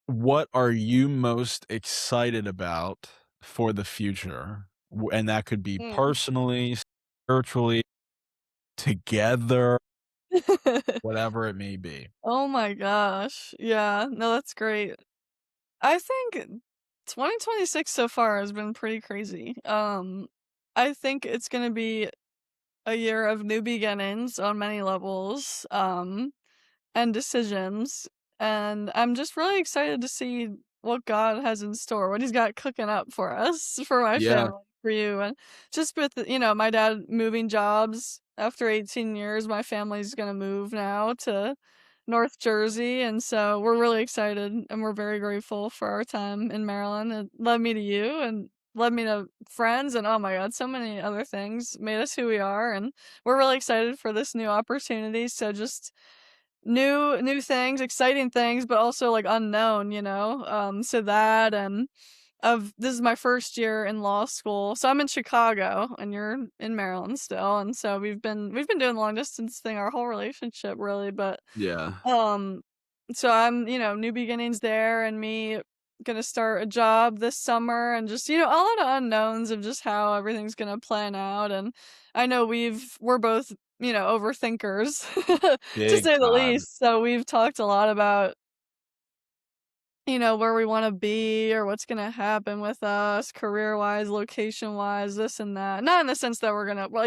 what are you most excited about for the future? And that could be Mm. personally, spiritually, together, whatever it may be. Oh my gosh. Yeah, no, that's great. I think 2026 so far has been pretty crazy. I think it's gonna be a year of new beginnings on many levels, and decisions, and I'm just really excited to see what God has in store, what He's got cooking up for us, for my Yeah, family, for you, and just with, my dad moving jobs after 18 years, my family's gonna move now to North Jersey, and so we're really excited, and we're very grateful for our time in Maryland. It led me to you, and led me to friends, and oh my god, so many other things made us who we are, and we're really excited for this new opportunity, so just new things, exciting things, but also, like, unknown, so that and of this is my first year in law school, so I'm in Chicago, and you're in Maryland still, and so we've been doing the long distance thing our whole relationship really, but, yeah, um, so I'm, new beginnings there and me gonna start a job this summer and just, a lot of unknowns of just how everything's gonna plan out, and I know we're both, overthinkers, to big say the time. least, so we've talked a lot about, where we wanna be or what's gonna happen with us career-wise, location-wise, this and that. Not in the sense that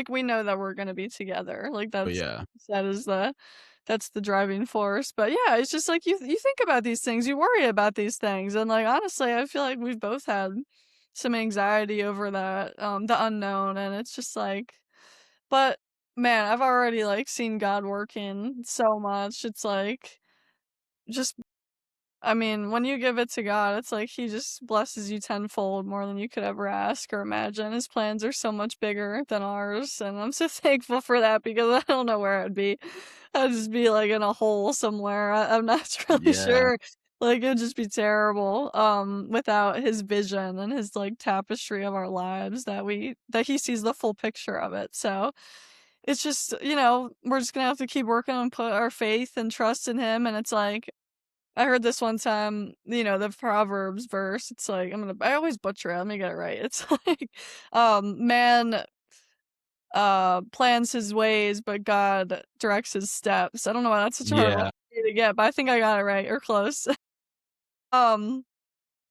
we know that we're gonna be together, like, But yeah, that's the driving force, but yeah, it's just, like, you think about these things, you worry about these things, and, like, honestly, I feel like we've both had some anxiety over that, the unknown, and it's just like but man, I've already, like, seen God working so much, it's like, just I mean, when you give it to God, it's like He just blesses you tenfold more than you could ever ask or imagine. His plans are so much bigger than ours, and I'm so thankful for that because I don't know where I'd be. I'd just be like in a hole somewhere. I'm not really Yeah. sure. Like it'd just be terrible without his vision and his like tapestry of our lives that he sees the full picture of it. So it's just, we're just gonna have to keep working and put our faith and trust in him. And it's like I heard this one time, the Proverbs verse, it's like I always butcher it, let me get it right. It's like, man, plans his ways, but God directs his steps. I don't know why that's such a hard one Yeah. for me to get, but I think I got it right or close. Um,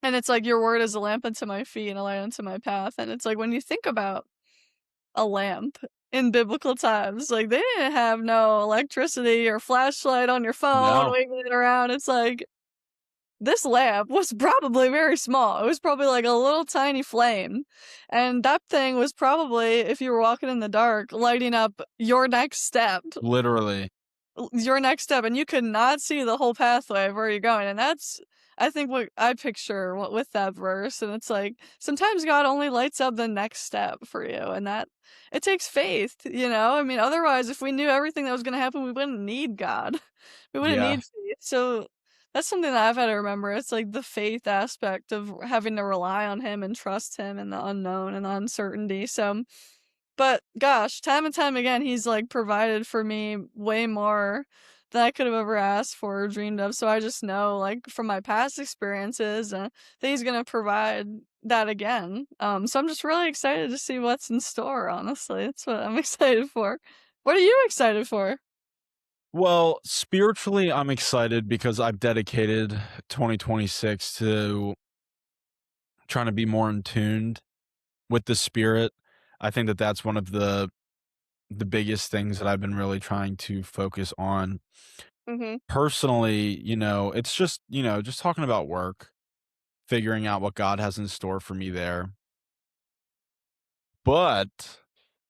and it's like, "Your word is a lamp unto my feet and a light unto my path," and it's like, when you think about a lamp in biblical times, like, they didn't have no electricity or flashlight on your phone No, waving it around, it's like this lamp was probably very small. It was probably like a little tiny flame. And that thing was probably, if you were walking in the dark, lighting up your next step. literally. Your next step, and you could not see the whole pathway of where you're going. And that's, I think, what I picture with that verse. And it's like sometimes God only lights up the next step for you, and that it takes faith, I mean, otherwise, if we knew everything that was going to happen, we wouldn't need God. We wouldn't Yeah. need faith. So that's something that I've had to remember. It's like the faith aspect of having to rely on Him and trust Him in the unknown and the uncertainty. So, but gosh, time and time again, he's, like, provided for me way more than I could have ever asked for or dreamed of, so I just know, like, from my past experiences, that he's gonna provide that again. So I'm just really excited to see what's in store, honestly. That's what I'm excited for. What are you excited for? Well, spiritually, I'm excited because I've dedicated 2026 to trying to be more in tuned with the spirit. I think that that's one of the biggest things that I've been really trying to focus on. Mhm. Personally, it's just, just talking about work, figuring out what God has in store for me there. But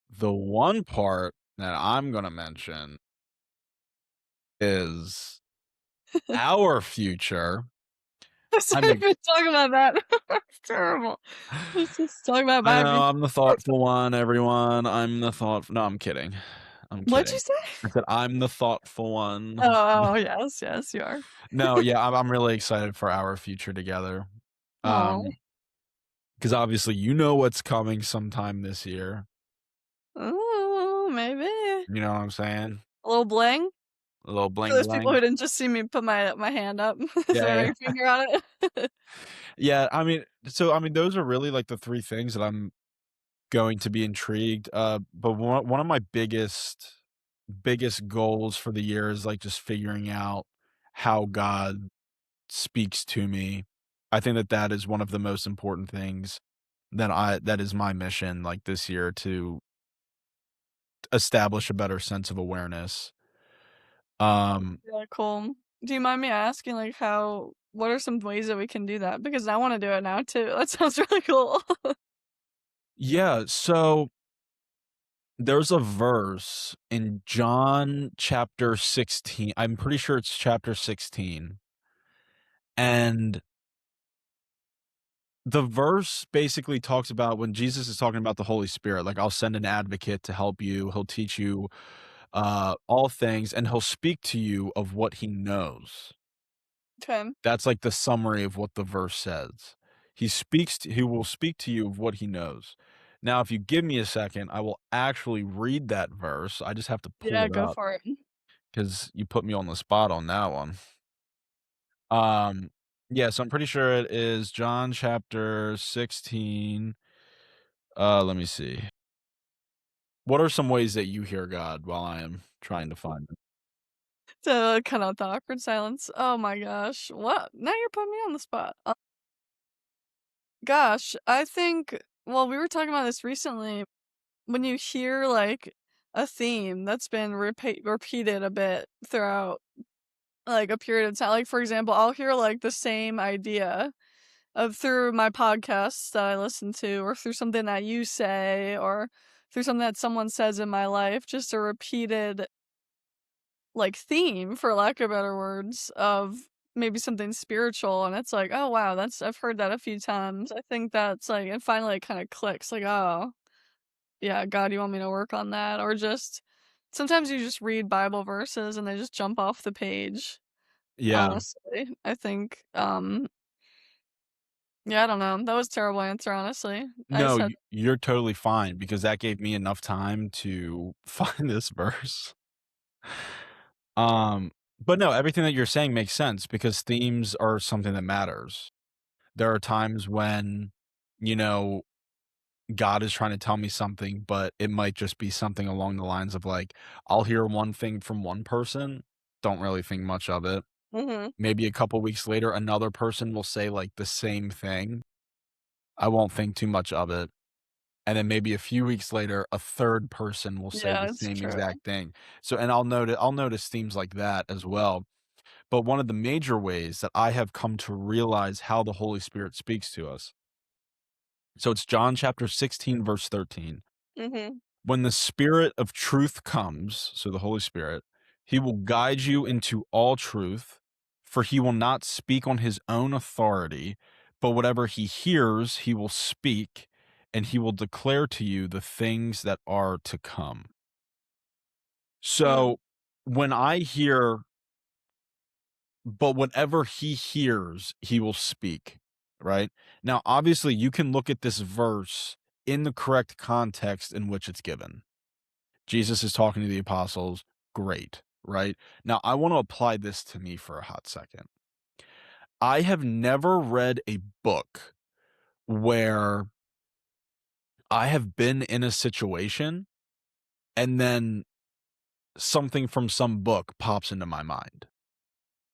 the one part that I'm going to mention is our future. I'm Sorry ex- for talking about that. It's terrible. Let's just talk about I my know future. I'm the thoughtful one, everyone. I'm the thoughtful. No, I'm kidding. I'm What'd you kidding. say? I said I'm the thoughtful one. Oh, yes, yes, you are. No, yeah, I'm really excited for our future together. Oh. Because obviously you know what's coming sometime this year. Ooh, maybe. You know what I'm saying? A little bling? A little For bling those people bling. who didn't just see me put my hand up, Yeah, throwing yeah. a finger on it. Yeah, I mean, those are really like the three things that I'm going to be intrigued. But one of my biggest goals for the year is like just figuring out how God speaks to me. I think that that is one of the most important things that is my mission like this year to establish a better sense of awareness. Um Really cool. Do you mind me asking, like, what are some ways that we can do that? Because I wanna do it now too. That sounds really cool. yeah, so there's a verse in John chapter 16. I'm pretty sure it's chapter 16. And the verse basically talks about when Jesus is talking about the Holy Spirit, like, "I'll send an advocate to help you. He'll teach you, all things, and he'll speak to you of what he knows." Okay. That's, like, the summary of what the verse says. He will speak to you of what he knows. Now, if you give me a second, I will actually read that verse. I just have to pull Yeah, it go up for it. because you put me on the spot on that one. Um, yeah, so I'm pretty sure it is John chapter 16. Let me see. What are some ways that you hear God while I am trying to find it? To cut out the awkward silence. Oh my gosh. What? Now you're putting me on the spot. Gosh, I think well, we were talking about this recently. When you hear, like, a theme that's been repeated a bit throughout, like, a period of time like, for example, I'll hear, like, the same idea through my podcasts that I listen to, or through something that you say, or through something that someone says in my life, just a repeated, like, theme, for lack of better words, of maybe something spiritual, and it's like, "Oh, wow, that's I've heard that a few times." I think that's, like, and finally it kinda clicks, like, "Oh, yeah, God, you want me to work on that?" Or just sometimes you just read Bible verses and they just jump off the page, Yeah. honestly. I think, yeah, I don't know. That was a terrible answer, honestly. I No, said you're totally fine because that gave me enough time to find this verse. Um, but no, everything that you're saying makes sense because themes are something that matters. There are times when, you know, God is trying to tell me something, but it might just be something along the lines of like, I'll hear one thing from one person, don't really think much of it. mhm, Maybe a couple weeks later, another person will say like the same thing. I won't think too much of it. And then maybe a few weeks later, a third person will say yeah, the it's same true. exact thing. So, and I'll notice themes like that as well. But one of the major ways that I have come to realize how the Holy Spirit speaks to us. So it's John chapter 16, verse 13. Mhm, When the Spirit of truth comes, so the Holy Spirit, he will guide you into all truth, for he will not speak on his own authority, but whatever he hears, he will speak, and he will declare to you the things that are to come. mm, So when I hear, but whatever he hears, he will speak, right? Now, obviously, you can look at this verse in the correct context in which it's given. Jesus is talking to the apostles. Great, right? Now, I want to apply this to me for a hot second. I have never read a book where I have been in a situation and then something from some book pops into my mind.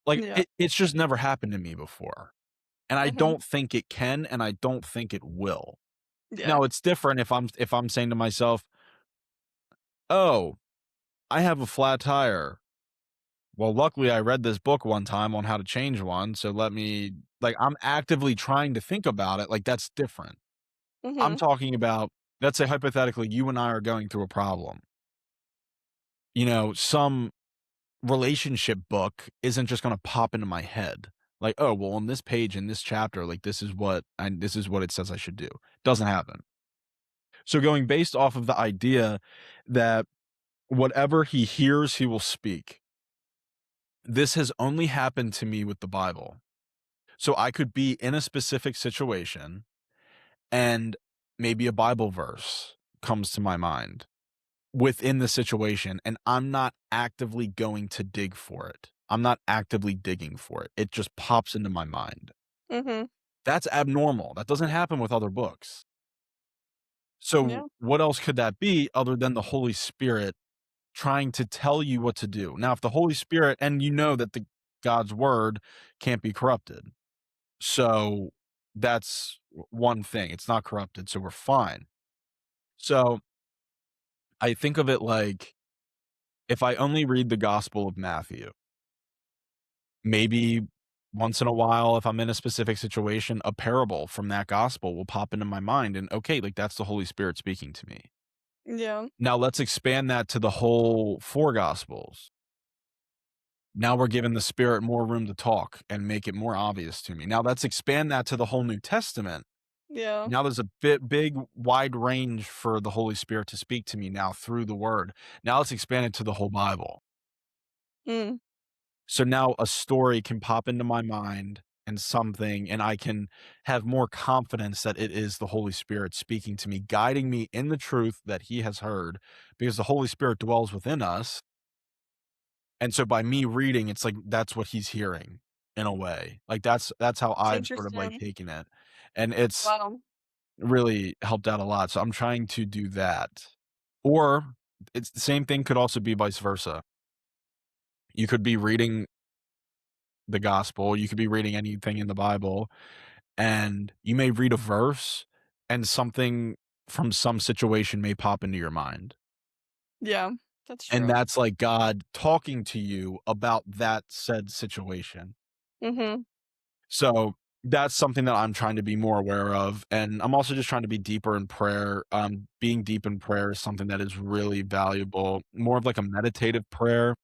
Like yeah, it's just never happened to me before. And I mhm, don't think it can and I don't think it will. yeah, Now, it's different if I'm saying to myself, "Oh, I have a flat tire. Well, luckily, I read this book one time on how to change one, so let me," like, I'm actively trying to think about it, like, that's different. I'm mhm, talking about, let's say, hypothetically, you and I are going through a problem. You know, some relationship book isn't just gonna pop into my head. Like, "Oh, well, on this page in this chapter, like, this is what it says I should do." Doesn't happen. So going based off of the idea that whatever he hears, he will speak. This has only happened to me with the Bible. So I could be in a specific situation and maybe a Bible verse comes to my mind within the situation, and I'm not actively going to dig for it. I'm not actively digging for it. It just pops into my mind. mhm, That's abnormal. That doesn't happen with other books. So yeah, what else could that be other than the Holy Spirit trying to tell you what to do? Now, if the Holy Spirit, and you know that the God's word can't be corrupted. So that's one thing. It's not corrupted, so we're fine. So I think of it like if I only read the Gospel of Matthew, maybe once in a while, if I'm in a specific situation, a parable from that gospel will pop into my mind. And okay, like that's the Holy Spirit speaking to me. yeah, Now let's expand that to the whole four gospels. Now we're giving the Spirit more room to talk and make it more obvious to me. Now let's expand that to the whole New Testament. yeah, Now there's a big wide range for the Holy Spirit to speak to me now through the word. Now let's expand it to the whole Bible. mm, So now a story can pop into my mind and something, and I can have more confidence that it is the Holy Spirit speaking to me, guiding me in the truth that he has heard, because the Holy Spirit dwells within us. And so by me reading, it's like that's what he's hearing in a way. Like that's how it's I've sort of like interesting. taken it. And it's Wow, really helped out a lot, so I'm trying to do that. Or it's the same thing could also be vice versa. You could be reading the gospel, you could be reading anything in the Bible, and you may read a verse and something from some situation may pop into your mind. yeah, that's And true. that's like God talking to you about that said situation. Mhm, So that's something that I'm trying to be more aware of, and I'm also just trying to be deeper in prayer. Being deep in prayer is something that is really valuable, more of like a meditative prayer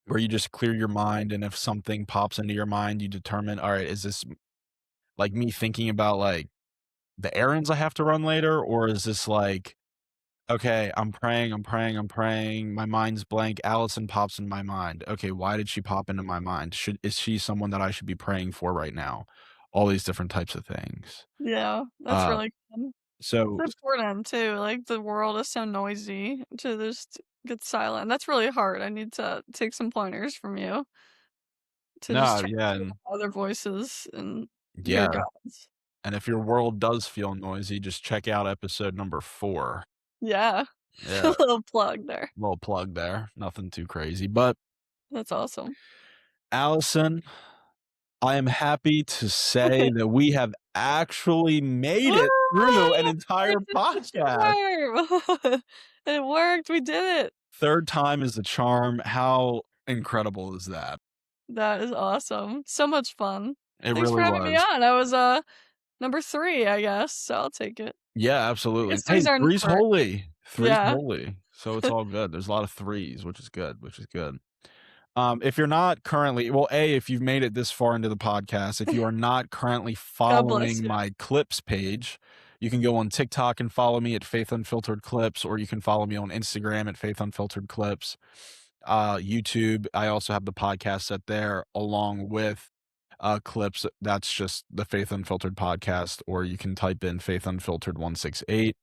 where you just clear your mind, and if something pops into your mind, you determine, "All right, is this like me thinking about, like, the errands I have to run later, or is this like, okay, I'm praying, I'm praying, I'm praying, my mind's blank, Allison pops in my mind. Okay, why did she pop into my mind? Is she someone that I should be praying for right now?" All these different types of things. Yeah, that's Uh, really fun. so It's important too, like, the world is so noisy to just get silent. That's really hard. I need to take some pointers from you to just no, try yeah, to and other voices and hear yeah, God's. and if your world does feel noisy, just check out episode number 4. Yeah. Yeah, A little plug there. little plug there, nothing too crazy, but That's awesome. Allison, I am happy to say that we have actually made Woo! it through an entire It's the podcast. charm. It worked, we did it. 3rd time is the charm. How incredible is that? That is awesome. So much fun. It Thanks for really having me was. on. I was, number 3, I guess, so I'll take it. Yeah, I absolutely. guess Hey, 3's our three's number. holy. Three's Yeah. holy. So it's all good. There's a lot of threes, which is good, which is good. If you're not currently, well, A, if you've made it this far into the podcast, if you are not currently God bless following you. my clips page, you can go on TikTok and follow me at Faith Unfiltered Clips, or you can follow me on Instagram at Faith Unfiltered Clips. YouTube, I also have the podcast set there along with clips. That's just the Faith Unfiltered podcast, or you can type in Faith Unfiltered 168.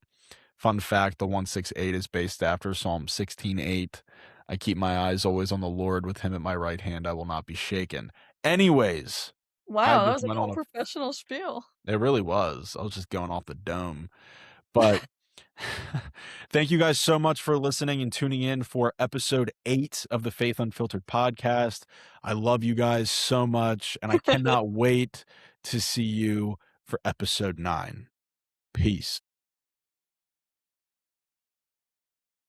Fun fact, the 168 is based after Psalm 16:8. I keep my eyes always on the Lord, with him at my right hand I will not be shaken. Anyways, I Wow, that just was a went whole on a professional spiel. it really was. I was just going off the dome. But thank you guys so much for listening and tuning in for episode 8 of the Faith Unfiltered podcast. I love you guys so much, and I cannot wait to see you for episode 9. Peace.